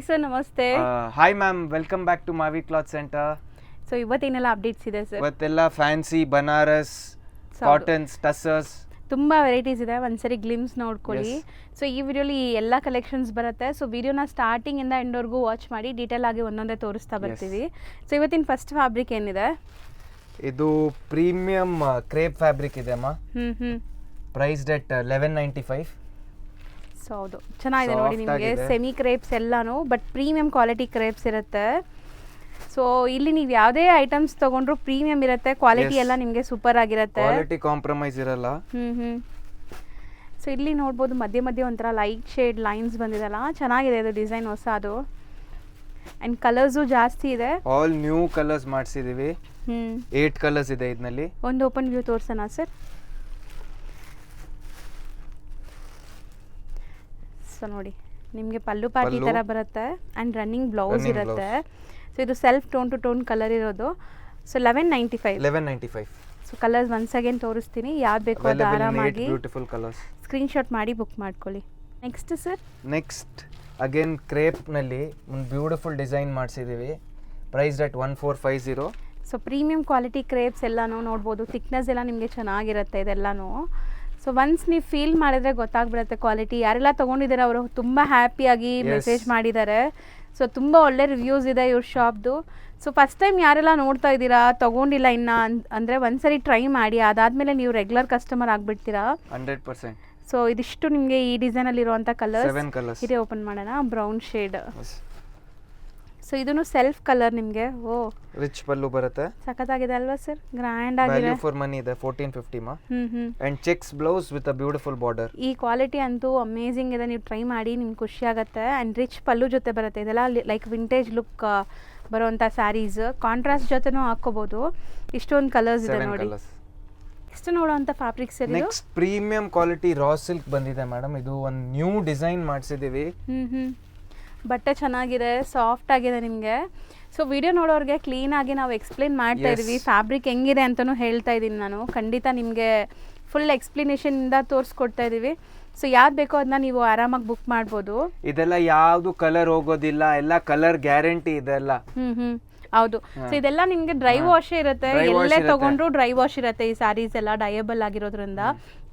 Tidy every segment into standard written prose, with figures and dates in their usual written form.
Sir ನಮಸ್ತೆ. Hi ma'am, welcome back to Mavi cloth centre. So ಇವತ್ತೇನೆಲ್ಲ updates ಇದೆ sir? ಇವತ್ತೆಲ್ಲ ಫ್ಯಾನ್ಸಿ ಬನಾರಸ್ ಕಾಟನ್ಸ್ ಟಸರ್ಸ್ ತುಂಬ ವೆರೈಟೀಸ್ ಇದೆ, ಒಂದ್ಸರಿ ಗ್ಲಿಮ್ಸ್ ನೋಡ್ಕೊಳ್ಳಿ. ಸೊ ಈ ವಿಡಿಯೋಲಿ ಎಲ್ಲ ಕಲೆಕ್ಷನ್ಸ್ ಬರುತ್ತೆ. ಸೊ ವಿಡಿಯೋನ ಸ್ಟಾರ್ಟಿಂಗಿಂದ ಎಂಡ್ವರೆಗೂ ವಾಚ್ ಮಾಡಿ ಡೀಟೇಲ್ ಆಗಿ ಒಂದೊಂದೇ ತೋರಿಸ್ತಾ ಬರ್ತೀವಿ. ಸೊ ಇವತ್ತಿನ ಫಸ್ಟ್ ಫ್ಯಾಬ್ರಿಕ್ ಏನಿದೆ? ಇದು ಪ್ರೀಮಿಯಂ ಕ್ರೇಪ್ ಫ್ಯಾಬ್ರಿಕ್ ಇದೆ ಅಮ್ಮ. ಪ್ರೈಸ್ಡ್ ಎಟ್ 1195. ಸೊ ಹೌದು, ಚೆನ್ನಾಗಿದೆ ನೋಡಿ. ನಿಮಗೆ ಸೆಮಿ ಕ್ರೇಪ್ಸ್ ಎಲ್ಲಾನು, ಬಟ್ ಪ್ರೀಮಿಯಂ ಕ್ವಾಲಿಟಿ ಕ್ರೇಪ್ಸ್ ಇರುತ್ತೆ. ಸೊ ಇಲ್ಲಿ ನೀವು ಯಾವುದೇ ಐಟಮ್ಸ್ ತಗೊಂಡ್ರು ಪ್ರೀಮಿಯಂ ಇರುತ್ತೆ, ಕ್ವಾಲಿಟಿ ಎಲ್ಲ ನಿಮಗೆ ಸೂಪರ್ ಆಗಿರುತ್ತೆ, ಕ್ವಾಲಿಟಿ ಕಾಂಪ್ರಮೈಸ್ ಇರಲ್ಲ. ಸೊ ಇಲ್ಲಿ ನೋಡ್ಬೋದು ಮಧ್ಯೆ ಮಧ್ಯೆ ಒಂಥರ ಲೈಟ್ ಶೇಡ್ ಲೈನ್ಸ್ ಬಂದಿದೆಲ್ಲ, ಚೆನ್ನಾಗಿದೆ ಇದು ಡಿಸೈನ್, ಹೊಸದು. ಆ್ಯಂಡ್ ಕಲರ್ಸು ಜಾಸ್ತಿ ಇದೆ, ಆಲ್ ನ್ಯೂ ಕಲರ್ಸ್ ಮಾಡಿಸಿದೀವಿ. 8 ಕಲರ್ಸ್ ಇದೆ ಇದರಲ್ಲಿ. ಒಂದು ಓಪನ್ ವ್ಯೂ ತೋರ್ಸೋಣ ಸರ್? ಸೊ ನೋಡಿ, ನಿಮಗೆ ಪಲ್ಲು ಪಾರ್ಟ್ ಈ ಥರ ಬರುತ್ತೆ ಆ್ಯಂಡ್ ರನ್ನಿಂಗ್ ಬ್ಲೌಸ್ ಇರುತ್ತೆ. ಸೊ ಇದು self tone to tone colour ಇರೋದು. So 1195. So colours once again ತೋರಿಸ್ತೀನಿ, ಯಾವ್ದು ಬೇಕೋ ಅದು ಆರಾಮಾಗಿ ಬ್ಯೂಟಿಫುಲ್ ಕಲರ್ಸ್ ಸ್ಕ್ರೀನ್ಶಾಟ್ ಮಾಡಿ ಬುಕ್ ಮಾಡ್ಕೊಳ್ಳಿ. Next sir? ನೆಕ್ಸ್ಟ್ ಅಗೇನ್ ಕ್ರೇಪ್ನಲ್ಲಿ ಒಂದು ಬ್ಯೂಟಿಫುಲ್ ಡಿಸೈನ್ ಮಾಡಿಸಿದ್ದೀವಿ. Price at 1450. So premium quality crepes ಎಲ್ಲನೂ ನೋಡ್ಬೋದು, ಥಿಕ್ನೆಸ್ ಎಲ್ಲ ನಿಮಗೆ ಚೆನ್ನಾಗಿರುತ್ತೆ ಇದೆಲ್ಲನೂ. ಸೊ ಒನ್ಸ್ ನೀವು ಫೀಲ್ ಮಾಡಿದ್ರೆ ಗೊತ್ತಾಗ್ಬಿಡುತ್ತೆ ಕ್ವಾಲಿಟಿ. ಯಾರೆಲ್ಲ ತೊಗೊಂಡಿದ್ದಾರೆ ಅವರು ತುಂಬ ಹ್ಯಾಪಿಯಾಗಿ ಮೆಸೇಜ್ ಮಾಡಿದ್ದಾರೆ. ಸೊ ತುಂಬ ಒಳ್ಳೆ ರಿವ್ಯೂಸ್ ಇದೆ ಇವ್ರ ಶಾಪ್ದು. ಸೊ ಫಸ್ಟ್ ಟೈಮ್ ಯಾರೆಲ್ಲ ನೋಡ್ತಾ ಇದ್ದೀರಾ, ತೊಗೊಂಡಿಲ್ಲ ಇನ್ನು ಅಂದರೆ ಒಂದ್ಸರಿ ಟ್ರೈ ಮಾಡಿ, ಅದಾದಮೇಲೆ ನೀವು ರೆಗ್ಯುಲರ್ ಕಸ್ಟಮರ್ ಆಗಿಬಿಡ್ತೀರಾ 100%. ಸೊ ಇದಿಷ್ಟು ನಿಮಗೆ ಈ ಡಿಸೈನಲ್ಲಿರುವಂಥ ಕಲರ್ಸ್. 7 ಕಲರ್ಸ್ ಇದೇ ಓಪನ್ ಮಾಡೋಣ. Brown shade. ಸೊ ಇದನ್ನು ಸೆಲ್ಫ್ ಕಲರ್ ನಿಮಗೆ. ಓ, ರಿಚ್ ಪಲ್ಲು ಬರುತ್ತೆ, ಸಖತ್ತಾಗಿದೆ ಅಲ್ವಾ ಸರ್? ಗ್ರ್ಯಾಂಡ್ ಆಗಿದೆ. ವ್ಯಾಲ್ಯೂ ಫಾರ್ ಮನಿ ಇದೆ. 1450 ಮಾ. And cheques blouse with a beautiful border. ಈ ಕ್ವಾಲಿಟಿ ಅಂತೂ ಅಮೇಜಿಂಗ್ ಇದೆ, ನೀವು ಟ್ರೈ ಮಾಡಿ, ನಿಮ್ಗೆ ಖುಷಿ ಆಗುತ್ತೆ. ಆ್ಯಂಡ್ ರಿಚ್ ಪಲ್ಲು ಜೊತೆ ಬರುತ್ತೆ. ಇದೆಲ್ಲ ಲೈಕ್ ವಿಂಟೇಜ್ ಲುಕ್ ಬರುವಂಥ ಸ್ಯಾರೀಸ್, ಕಾಂಟ್ರಾಸ್ಟ್ ಜೊತೆನೂ ಹಾಕೋಬಹುದು. ಇಷ್ಟೊಂದು ಕಲರ್ಸ್ ಇದೆ ನೋಡಿ. ಇಷ್ಟು ನೋಡುವಂಥ ಫ್ಯಾಬ್ರಿಕ್ಸ್ ಇದೆ. Next premium quality raw silk ಬಂದಿದೆ ಮೇಡಮ್. ಇದು ಒಂದು ನ್ಯೂ ಡಿಸೈನ್ ಮಾಡಿಸಿದೀವಿ. ಬಟ್ಟೆ ಚೆನ್ನಾಗಿದೆ, ಸಾಫ್ಟ್ ಆಗಿದೆ ನಿಮಗೆ. ಸೊ ವಿಡಿಯೋ ನೋಡೋರಿಗೆ ಕ್ಲೀನಾಗಿ ನಾವು ಎಕ್ಸ್ಪ್ಲೇನ್ ಮಾಡ್ತಾ ಇದೀವಿ, ಫ್ಯಾಬ್ರಿಕ್ ಹೆಂಗಿದೆ ಅಂತಲೂ ಹೇಳ್ತಾ ಇದ್ದೀನಿ ನಾನು. ಖಂಡಿತ ನಿಮಗೆ ಫುಲ್ ಎಕ್ಸ್ಪ್ಲನೇಷನಿಂದ ತೋರಿಸ್ಕೊಡ್ತಾ ಇದ್ದೀವಿ. ಸೊ ಯಾವ್ದು ಬೇಕೋ ಅದನ್ನ ನೀವು ಆರಾಮಾಗಿ ಬುಕ್ ಮಾಡ್ಬೋದು. ಇದೆಲ್ಲ ಯಾವುದು ಕಲರ್ ಹೋಗೋದಿಲ್ಲ, ಎಲ್ಲ ಕಲರ್ ಗ್ಯಾರಂಟಿ ಇದೆಲ್ಲ. ಹೌದು. ಸೊ ಇದೆಲ್ಲ ನಿಮಗೆ ಡ್ರೈ ವಾಶ್ ಇರುತ್ತೆ, ಎಲ್ಲೇ ತಗೊಂಡ್ರು ಡ್ರೈ ವಾಶ್ ಇರುತ್ತೆ. ಈ ಸ್ಯಾರೀಸ್ ಎಲ್ಲ ಡಯಬಲ್ ಆಗಿರೋದ್ರಿಂದ,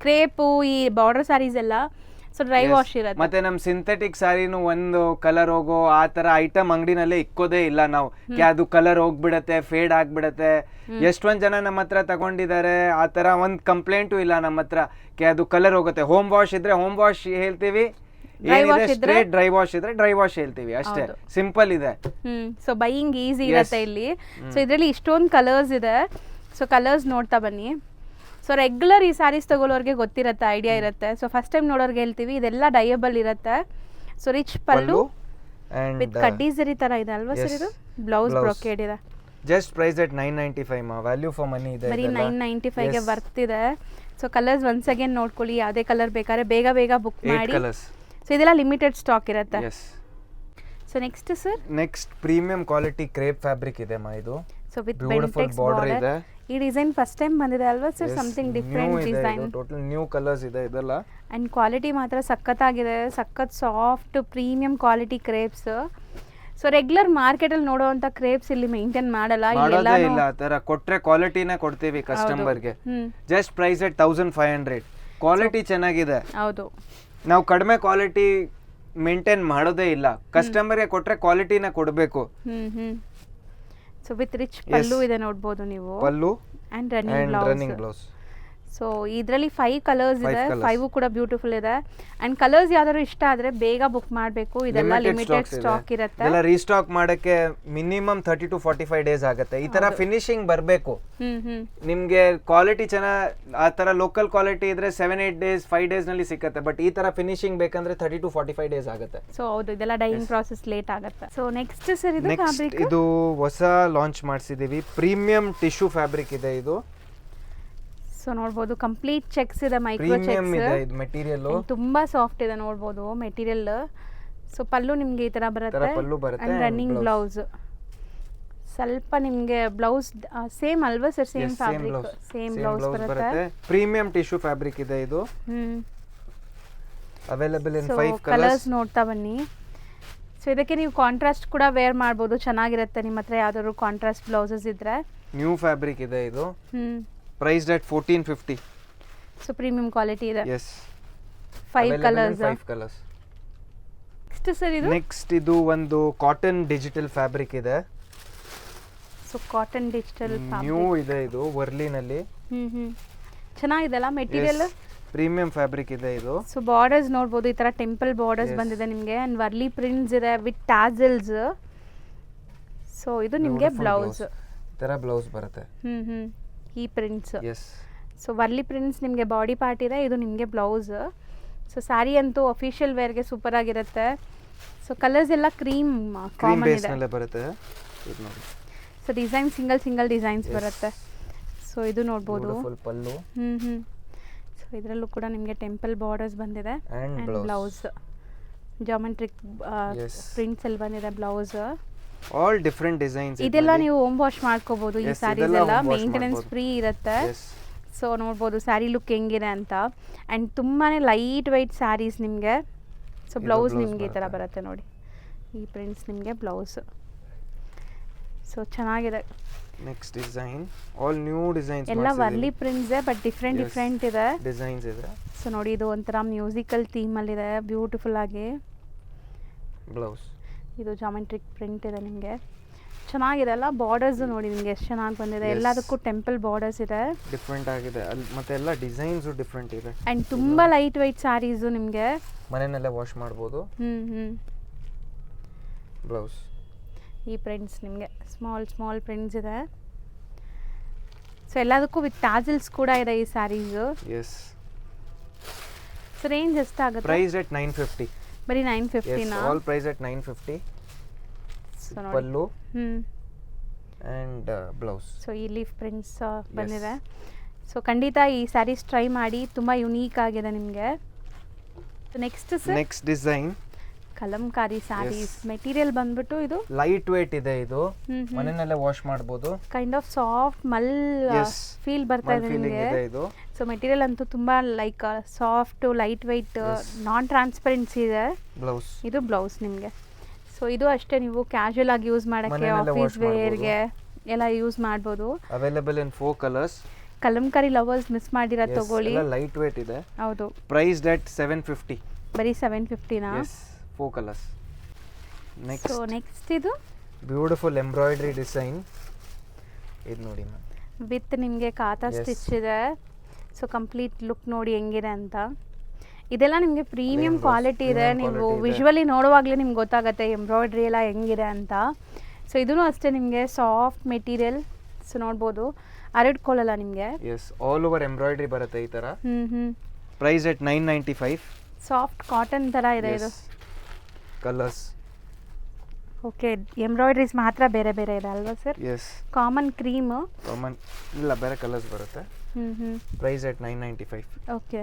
ಕ್ರೇಪು ಈ ಬಾರ್ಡರ್ ಸ್ಯಾರೀಸ್ ಎಲ್ಲ ಸೊ ಡ್ರೈ ವಾಶ್ ಇರುತ್ತೆ. ಮತ್ತೆ ನಮ್ ಸಿಂಥೆಟಿಕ್ ಸಾರಿನೂ ಒಂದು ಕಲರ್ ಹೋಗೋ ಆ ತರ ಐಟಮ್ ಅಂಗಡಿನಲ್ಲೇ ಇಕ್ಕೋದೇ ಇಲ್ಲ ನಾವು. ಅದು ಕಲರ್ ಹೋಗ್ಬಿಡತ್ತೆ, ಫೇಡ್ ಆಗ್ಬಿಡತ್ತೆ. ಎಷ್ಟೊಂದ್ ಜನ ನಮ್ಮ ಹತ್ರ ತಗೊಂಡಿದ್ದಾರೆ, ಆ ತರ ಒಂದ್ ಕಂಪ್ಲೇಂಟು ಇಲ್ಲ ನಮ್ಮ ಹತ್ರ. ಅದು ಕಲರ್ ಹೋಗುತ್ತೆ. ಹೋಮ್ ವಾಶ್ ಇದ್ರೆ ಹೋಮ್ ವಾಶ್ ಹೇಳ್ತೀವಿ, ಸ್ಟ್ರೇಟ್ ಡ್ರೈ ವಾಶ್ ಇದ್ರೆ ಡ್ರೈ ವಾಶ್ ಹೇಳ್ತೀವಿ, ಅಷ್ಟೇ. ಸಿಂಪಲ್ ಇದೆ. ಸೊ ಬೈಯಿಂಗ್ ಈಸಿ ಇರುತ್ತೆ ಇಲ್ಲಿ. ಸೊ ಇದರಲ್ಲಿ ಇಷ್ಟೊಂದು ಕಲರ್ಸ್ ಇದೆ. ಸೊ ಕಲರ್ಸ್ ನೋಡ್ತಾ ಬನ್ನಿ. ಸೊ ರೆಗ್ಯುಲರ್ ಈ ಸ್ಯಾರೀಸ್ ತಗೊಳ್ಳೋರಿಗೆ ಗೊತ್ತಿರುತ್ತೆ, ಐಡಿಯಾ ಇರುತ್ತೆ. ಸೊ ಫಸ್ಟ್ ಟೈಮ್ ನೋಡೋರ್ಗೆ ಹೇಳ್ತೀವಿ, ಇದೆಲ್ಲ ಡಯಬಲ್ ಇರುತ್ತೆ. ಸೊ ರಿಚ್ ಪಲ್ಲು ವಿತ್ ಕಡ್ಡಿ ಜರಿ ತರ ಇದೆ ಅಲ್ವಾ ಸರ್? ಇದು ಬ್ಲೌಸ್ ಬ್ರೊಕೇಡ್ ಇದೆ. ಜಸ್ಟ್ ಪ್ರೈಸ್ ಎಟ್ 995 ಮಾ. ವ್ಯಾಲ್ಯೂ ಫಾರ್ ಮನಿ ಇದೆ. ಬರೀ 995 ಗೆ ಬರ್ತಿದೆ. ಸೊ ಕಲರ್ಸ್ ಒನ್ಸ್ ಅಗೇನ್ ನೋಡ್ಕೊಳ್ಳಿ, ಯಾವುದೇ ಕಲರ್ ಬೇಕಾದ್ರೆ ಬೇಗ ಬೇಗ ಬುಕ್ ಮಾಡಿ. ಸೊ ಇದೆಲ್ಲ ಲಿಮಿಟೆಡ್ ಸ್ಟಾಕ್ ಇರುತ್ತೆ. So next sir? Next premium quality crepe fabric ಇದೆ ಮಾ. ಇದು ಸೊ ವಿತ್ ಬ್ಯೂಟಿಫುಲ್ ಬಾರ್ಡರ್ ಇದೆ. ಈ ಡಿಸೈನ್ ಫಸ್ಟ್ ಟೈಮ್ ಬಂದಿದೆ ಅಲ್ವಾ sir? Something different design, total new colours ಇದೆ ಇದೆಲ್ಲ. ಅಂಡ್ ಕ್ವಾಲಿಟಿ ಮಾತ್ರ ಸಖತ್ತಾಗಿದೆ, ಸಖತ್ soft premium quality crepes. So regular market ಅಲ್ಲಿ ನೋಡುವಂತ ಕ್ರೇಪ್ಸ್ ಇಲ್ಲಿ ಮೇಂಟೈನ್ ಮಾಡಲ್ಲ. ಇಲ್ಲ, ತರ ಕೊಟ್ರೆ ಕ್ವಾಲಿಟಿನೇ ಕೊಡ್ತೀವಿ ಕಸ್ಟಮರ್ ಗೆ. ಜಸ್ಟ್ ಪ್ರೈಸ್ ಎಟ್ 1500. ಕ್ವಾಲಿಟಿ ಚೆನ್ನಾಗಿದೆ. ಹೌದು, ನಾವು ಕಡಿಮೆ ಕ್ವಾಲಿಟಿ ಮೇಂಟೈನ್ ಮಾಡೋದೇ ಇಲ್ಲ. ಕಸ್ಟಮರ್ ಗೆ ಕೊಟ್ರೆ ಕ್ವಾಲಿಟಿನ ಕೊಡಬೇಕು. ಸೊ ವಿತ್ ರಿಚ್ ಪಲ್ಲು ಇದೆ ನೋಡ್ಬೋದು ನೀವು, ಪಲ್ಲು ಅಂಡ್ ರನ್ನಿಂಗ್ ಬ್ಲೌಸ್. ಸೊ ಇದರಲ್ಲಿ 5 ಕಲರ್ಸ್ ಇದೆ, 5 ಕೂಡ ಬ್ಯೂಟಿಫುಲ್ ಇದೆ. ಅಂಡ್ ಕಲರ್ಸ್ ಯಾವ್ದಾದ್ರು ಇಷ್ಟ ಆದ್ರೆ ಬೇಗ ಬುಕ್ ಮಾಡಬೇಕು. ಇದೆಲ್ಲ ಲಿಮಿಟೆಡ್ ಸ್ಟಾಕ್ ಇರುತ್ತೆ. ಇದೆಲ್ಲ ರೀಸ್ಟಾಕ್ ಮಾಡಕ್ಕೆ ಮಿನಿಮಮ್ 30 to 45 ಡೇಸ್ ಆಗುತ್ತೆ. ಈ ತರ ಫಿನಿಶಿಂಗ್ ಬರಬೇಕು ನಿಮ್ಗೆ. ಕ್ವಾಲಿಟಿ ಚೆನ್ನಾಗಿ ಆ ತರ ಲೋಕಲ್ ಕ್ವಾಲಿಟಿ ಇದ್ರೆ 7-8 ಡೇಸ್ 5 ಡೇಸ್ ನಲ್ಲಿ ಸಿಕ್ಕತ್ತೆ. ಬಟ್ ಈ ತರ ಫಿನಿಶಿಂಗ್ ಬೇಕಂದ್ರೆ 30 to 45 ಡೇಸ್ ಆಗುತ್ತೆ. ಸೊ ಹೌದು, ಇದೆಲ್ಲ ಡೈಯಿಂಗ್ ಪ್ರಾಸೆಸ್ ಲೇಟ್ ಆಗುತ್ತೆ. ಸೊ ನೆಕ್ಸ್ಟ್ ಸರ್ ಇದು ಫ್ಯಾಬ್ರಿಕ್. ಇದು ಹೊಸ ಲಾಂಚ್ ಮಾಡಿಸಿದೀವಿ, ಪ್ರೀಮಿಯಂ ಟಿಶ್ಯೂ ಫ್ಯಾಬ್ರಿಕ್ ಇದೆ ಇದು. ಸೊ ನೋಡ್ಬೋದು ಕಂಪ್ಲೀಟ್ ಚೆಕ್ಸ್ ಇದೆ, ಮೈಕ್ರೋ ಚೆಕ್ಸ್ ಇದೆ. ಇದು ಮೆಟೀರಿಯಲ್ ತುಂಬಾ ಸಾಫ್ಟ್ ಇದೆ ನೋಡ್ಬೋದು ಮೆಟೀರಿಯಲ್. ಸೊ ಪಲ್ಲು ನಿಮ್ಗೆ ಈ ತರ ಬರುತ್ತೆ, ಅಂಡ್ ರನ್ನಿಂಗ್ ಬ್ಲೌಸ್. ಸ್ವಲ್ಪ ನಿಮ್ಗೆ ಬ್ಲೌಸ್ ಸೇಮ್ ಅಲ್ವಾ sir? Same fabric, same blouse ಬರುತ್ತೆ. ಪ್ರೀಮಿಯಂ ಟಿಶ್ಯೂ ಫ್ಯಾಬ್ರಿಕ್ ಇದೆ ಇದು. ಅವೈಲೇಬಲ್ ಇನ್ 5 ಕಲರ್ಸ್ ನೋಡ್ತಾ ಬನ್ನಿ. ಸೊ ಇದಕ್ಕೆ ನೀವು ಕಾಂಟ್ರಾಸ್ಟ್ ಕೂಡ ವೇರ್ ಮಾಡ್ಬೋದು, ಚೆನ್ನಾಗಿರುತ್ತೆ ನಿಮ್ಮ ಹತ್ರ ಯಾವ್ದಾದ್ರು ಕಾಂಟ್ರಾಸ್ಟ್ ಬ್ಲೌಸಸ್ ಇದ್ರೆ. ನ್ಯೂ ಫ್ಯಾಬ್ರಿಕ್ ಇದೆ ಇದು. Price at 1450. So premium quality ಇದೆ. Yes 5 colours. 5 colours. Next sir ಇದು ನೆಕ್ಸ್ಟ್ ಇದು ಒಂದು ಕಾಟನ್ ಡಿಜಿಟಲ್ ಫ್ಯಾಬ್ರಿಕ್ ಇದೆ. ಸೊ ಕಾಟನ್ ಡಿಜಿಟಲ್ ನ್ಯೂ ಇದೆ ಇದು ವರ್ಲಿನಲ್ಲಿ. ಚೆನ್ನಾಗಿದೆಲ್ಲ ಮೆಟೀರಿಯಲ್. ಪ್ರೀಮಿಯಂ ಫ್ಯಾಬ್ರಿಕ್ ಇದೆ ಇದು. ಸೊ ಬಾರ್ಡರ್ಸ್ ನೋಡ್ಬೋದು, ಈ ತರ ಟೆಂಪಲ್ ಬಾರ್ಡರ್ಸ್ ಬಂದಿದೆ ನಿಮಗೆ ಅಂಡ್ ವರ್ಲಿ ಪ್ರಿಂಟ್ಸ್ ಇದೆ ವಿತ್ ಟ್ಯಾಸಲ್ಸ್. ಸೊ ಇದು ನಿಮಗೆ ಬ್ಲೌಸ್. ಈ ತರ ಬ್ಲೌಸ್ ಬರುತ್ತೆ. ಈ prints. Yes. So Warli prints ನಿಮಗೆ ಬಾಡಿ ಪಾರ್ಟ್ ಇದೆ, ಇದು ನಿಮಗೆ ಬ್ಲೌಸ್. ಸೊ ಸ್ಯಾರಿ ಅಂತೂ ಅಫಿಷಿಯಲ್ ವೇರ್ಗೆ ಸೂಪರ್ ಆಗಿರುತ್ತೆ. ಸೊ ಕಲರ್ಸ್ ಎಲ್ಲ ಕ್ರೀಮ್ ಕಾಮನ್ ಇದೆ. ನಲ್ಲೇ ಬರುತ್ತೆ ಇದು ನೋಡಿ. ಸೊ ಡಿಸೈನ್ ಸಿಂಗಲ್ ಡಿಸೈನ್ಸ್ ಬರುತ್ತೆ. ಸೊ ಇದು ನೋಡ್ಬೋದು. ಫುಲ್ ಪಲ್ಲು. ಸೊ ಇದರಲ್ಲೂ ಕೂಡ ನಿಮಗೆ ಟೆಂಪಲ್ ಬಾರ್ಡರ್ಸ್ ಬಂದಿದೆ ಅಂಡ್ ಬ್ಲೌಸ್. ಜಾಮೆಟ್ರಿಕ್ ಪ್ರಿಂಟ್ಸ್ ಅಲ್ಲಿ ಬಂದಿದೆ ಬ್ಲೌಸ್. All different designs. ಇದೆಲ್ಲ ನೀವು ಹೋಮ್ ವಾಶ್ ಮಾಡ್ಕೋಬಹುದು. ಈ ಸ್ಯಾರೀಸ್ ಎಲ್ಲ ಮೇಂಟೆನೆನ್ಸ್ ಫ್ರೀ ಇರುತ್ತೆ. ಸೊ ನೋಡ್ಬೋದು ಸ್ಯಾರಿ ಲುಕ್ ಹೆಂಗಿದೆ ಅಂತ. ಆ್ಯಂಡ್ ತುಂಬಾ ಲೈಟ್ ವೈಟ್ ಸ್ಯಾರೀಸ್ ನಿಮಗೆ. ಸೊ ಬ್ಲೌಸ್ ನಿಮಗೆ ಈ ಥರ ಬರುತ್ತೆ ನೋಡಿ. ಈ ಪ್ರಿಂಟ್ಸ್ ನಿಮಗೆ ಬ್ಲೌಸ್. ಸೊ ಚೆನ್ನಾಗಿದೆ. Next design all new designs. ಎಲ್ಲ ವರ್ಲಿ ಪ್ರಿಂಟ್ಸ್ ಬಟ್ ಡಿಫ್ರೆಂಟ್ ಇದೆ ಡಿಸೈನ್ಸ್ ಇದೆ. ಸೊ ನೋಡಿ ಇದು ಒಂಥರ ಮ್ಯೂಸಿಕಲ್ ಥೀಮಲ್ಲಿ ಇದೆ, ಬ್ಯೂಟಿಫುಲ್ ಆಗಿ. ಬ್ಲೌಸ್. ಇದು ಜಾಮೆಟ್ರಿಕ್ ಪ್ರಿಂಟ್ ಇದೆ ನಿಮಗೆ. ಚೆನ್ನಾಗಿದೆ ಅಲ್ಲ. ಬಾರ್ಡರ್ಸ್ ನೋಡಿ ನಿಮಗೆ ಎಷ್ಟು ಚೆನ್ನಾಗಿ ಬಂದಿದೆ. ಎಲ್ಲದಕ್ಕೂ ಟೆಂಪಲ್ ಬಾರ್ಡರ್ಸ್ ಇದೆ. ಡಿಫ್ರೆಂಟ್ ಆಗಿದೆ ಮತ್ತೆ ಎಲ್ಲ ಡಿಸೈನ್ಸ್ ಡಿಫ್ರೆಂಟ್ ಇದೆ. ಆ್ಯಂಡ್ ತುಂಬ ಲೈಟ್ ವೈಟ್ ಸ್ಯಾರೀಸು ನಿಮಗೆ ಮನೆಯಲ್ಲೇ ವಾಶ್ ಮಾಡ್ಬೋದು. ಬ್ಲೌಸ್. ಈ ಪ್ರಿಂಟ್ಸ್ ನಿಮಗೆ ಸ್ಮಾಲ್ ಪ್ರಿಂಟ್ಸ್ ಇದೆ. ಸೊ ಎಲ್ಲದಕ್ಕೂ ವಿತ್ ಟ್ಯಾಸಲ್ಸ್ ಕೂಡ ಇದೆ ಈ ಸ್ಯಾರೀಸು. ಎಸ್. ಸೊ ರೇಂಜ್ ಎಷ್ಟಾಗುತ್ತೆ? Price at 950. ಬರೀ 950 ನಾ? All price at 950. Pallu and blouse. So ಈ ಲೀಫ್ ಪ್ರಿಂಟ್ಸ್ ಬಂದಿದೆ. ಸೊ ಖಂಡಿತ ಈ ಸ್ಯಾರೀಸ್ ಟ್ರೈ ಮಾಡಿ, ತುಂಬ ಯುನೀಕ್ ಆಗಿದೆ ನಿಮಗೆ. Next design Kalamkari saris. Material ಬಂದ್ಬಿಟ್ಟು ಇದು ಲೈಟ್ ವೇಟ್ ಇದೆ. ಇದು ಮನೆಯಲ್ಲೇ ವಾಶ್ ಮಾಡಬಹುದು. Kind of soft Mal feel ಬರ್ತಾ ಇದೆ ನಿಮಗೆ. ಸೊ ಮೆಟೀರಿಯಲ್ ಅಂತೂ ತುಂಬಾ ಲೈಕ್ ಸಾಫ್ಟ್ ಲೈಟ್ ವೇಟ್ ನಾನ್ ಟ್ರಾನ್ಸ್ಪರೆನ್ಸಿ ಇದೆ. ಬ್ಲೌಸ್. ಇದು ಬ್ಲೌಸ್ ನಿಮಗೆ. ಸೊ ಇದು ಅಷ್ಟೇ ನೀವು ಕ್ಯಾಶುಯಲ್ ಆಗಿ ಯೂಸ್ ಮಾಡಕ್ಕೆ, ಆಫೀಸ್ ವೇರ್ಗೆ ಎಲ್ಲ ಯೂಸ್ ಮಾಡ್ಬೋದು. Available in 4 colours. Kalamkari lovers miss ಮಾಡಿರ ತಗೊಳ್ಳಿ. ಲೈಟ್ ವೇಟ್ ಇದೆ. ಹೌದು. Price at 750. ಬರೀ 750 ನಾ? 4 ಕಲರ್ಸ್. ನೆಕ್ಸ್ಟ್ ಇದು ಬ್ಯೂಟಿಫುಲ್ ಎಂಬ್ರಾಯ್ಡ್ರಿ ಡಿಸೈನ್. ಇದು ನೋಡಿ ವಿತ್ ನಿಮಗೆ ಕಾತಾ ಸ್ಟಿಚ್ ಇದೆ. ಸೊ ಕಂಪ್ಲೀಟ್ ಲುಕ್ ನೋಡಿ ಹೆಂಗಿದೆ ಅಂತ. ಇದೆಲ್ಲ ನಿಮಗೆ ಪ್ರೀಮಿಯಂ ಕ್ವಾಲಿಟಿ ಇದೆ. ನೀವು ವಿಜುವಲಿ ನೋಡುವಾಗಲೇ ನಿಮ್ಗೆ ಗೊತ್ತಾಗುತ್ತೆ ಎಂಬ್ರಾಯ್ಡ್ರಿ ಎಲ್ಲ ಹೆಂಗಿದೆ ಅಂತ. ಸೊ ಇದೂ ಅಷ್ಟೇ ನಿಮಗೆ ಸಾಫ್ಟ್ ಮೆಟೀರಿಯಲ್. ಸೊ ನೋಡ್ಬೋದು ಅರಡ್ಕೊಳ್ಳಲ್ಲ ನಿಮಗೆ. ಎಸ್, ಆಲ್ ಓವರ್ ಎಂಬ್ರಾಯ್ಡ್ರಿ ಬರುತ್ತೆ ಈ ತರ. Price at 995. ಸಾಫ್ಟ್ ಕಾಟನ್ ತರ ಇದೆ ಇದು. ಕಲರ್ಸ್. ಓಕೆ, ಎಂಬ್ರಾಯ್ಡ್ರೀಸ್ ಮಾತ್ರ ಬೇರೆ ಬೇರೆ ಇದೆ ಅಲ್ವಾ ಸರ್? ಎಸ್. Common cream. ಇಲ್ಲ, ಬೇರೆ ಕಲರ್ಸ್ ಬರುತ್ತೆ. Price at 995. ಓಕೆ.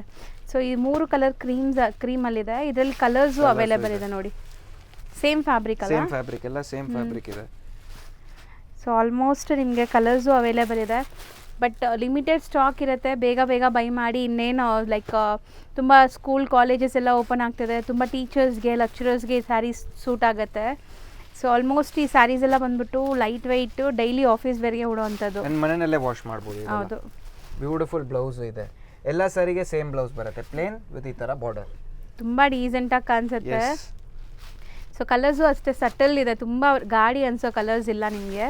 ಸೊ ಈ 3 ಕಲರ್ ಕ್ರೀಮಲ್ಲಿದೆ. ಇದರಲ್ಲಿ ಕಲರ್ಸು ಅವೈಲೇಬಲ್ ಇದೆ ನೋಡಿ. ಸೇಮ್ ಫ್ಯಾಬ್ರಿಕ್ ಅಲ್ಲ? ಸೇಮ್ ಫ್ಯಾಬ್ರಿಕ್, ಎಲ್ಲ ಸೇಮ್ ಫ್ಯಾಬ್ರಿಕ್ ಇದೆ. ಸೊ ಆಲ್ಮೋಸ್ಟ್ ನಿಮಗೆ ಕಲರ್ಸು ಅವೈಲೇಬಲ್ ಇದೆ. ಬಟ್ ಲಿಮಿಟೆಡ್ ಸ್ಟಾಕ್ ಇರುತ್ತೆ. ಬೇಗ ಬೈ ಮಾಡಿ. ಇನ್ನೇನು ಲೈಕ್ ತುಂಬ ಸ್ಕೂಲ್ ಕಾಲೇಜಸ್ ಎಲ್ಲ ಓಪನ್ ಆಗ್ತಿದೆ. ತುಂಬ ಟೀಚರ್ಸ್ಗೆ ಲೆಕ್ಚರರ್ಸ್ಗೆ ಈ ಸ್ಯಾರೀಸ್ ಸೂಟ್ ಆಗುತ್ತೆ. ಸೊ ಆಲ್ಮೋಸ್ಟ್ ಈ ಸ್ಯಾರೀಸ್ ಎಲ್ಲ ಬಂದ್ಬಿಟ್ಟು ಲೈಟ್ ವೆಯ್ಟ್ ಡೈಲಿ ಆಫೀಸ್ ವೇರ್ಗೆ ಉಡೋವಂಥದ್ದು. ಮನೆಯಲ್ಲೇ ವಾಶ್ ಮಾಡ್ಬೋದು. ಹೌದು. ಬ್ಯೂಟಿಫುಲ್ ಬ್ಲೌಸ್ ಇದೆ. ಎಲ್ಲ ಸಾರಿಗೆ ಸೇಮ್ ಬ್ಲೌಸ್ ಬರುತ್ತೆ, ಪ್ಲೇನ್ ವಿತ್ ಈ ತರ ಬಾರ್ಡರ್. ತುಂಬ ಡೀಸೆಂಟಾಗಿ ಕಾಣಿಸುತ್ತೆ. ಸೊ ಕಲರ್ಸು ಅಷ್ಟೇ ಸಟಲ್ ಇದೆ. ತುಂಬ ಗಾಡಿ ಅನಿಸೋ ಕಲರ್ಸ್ ಇಲ್ಲ ನಿಮಗೆ.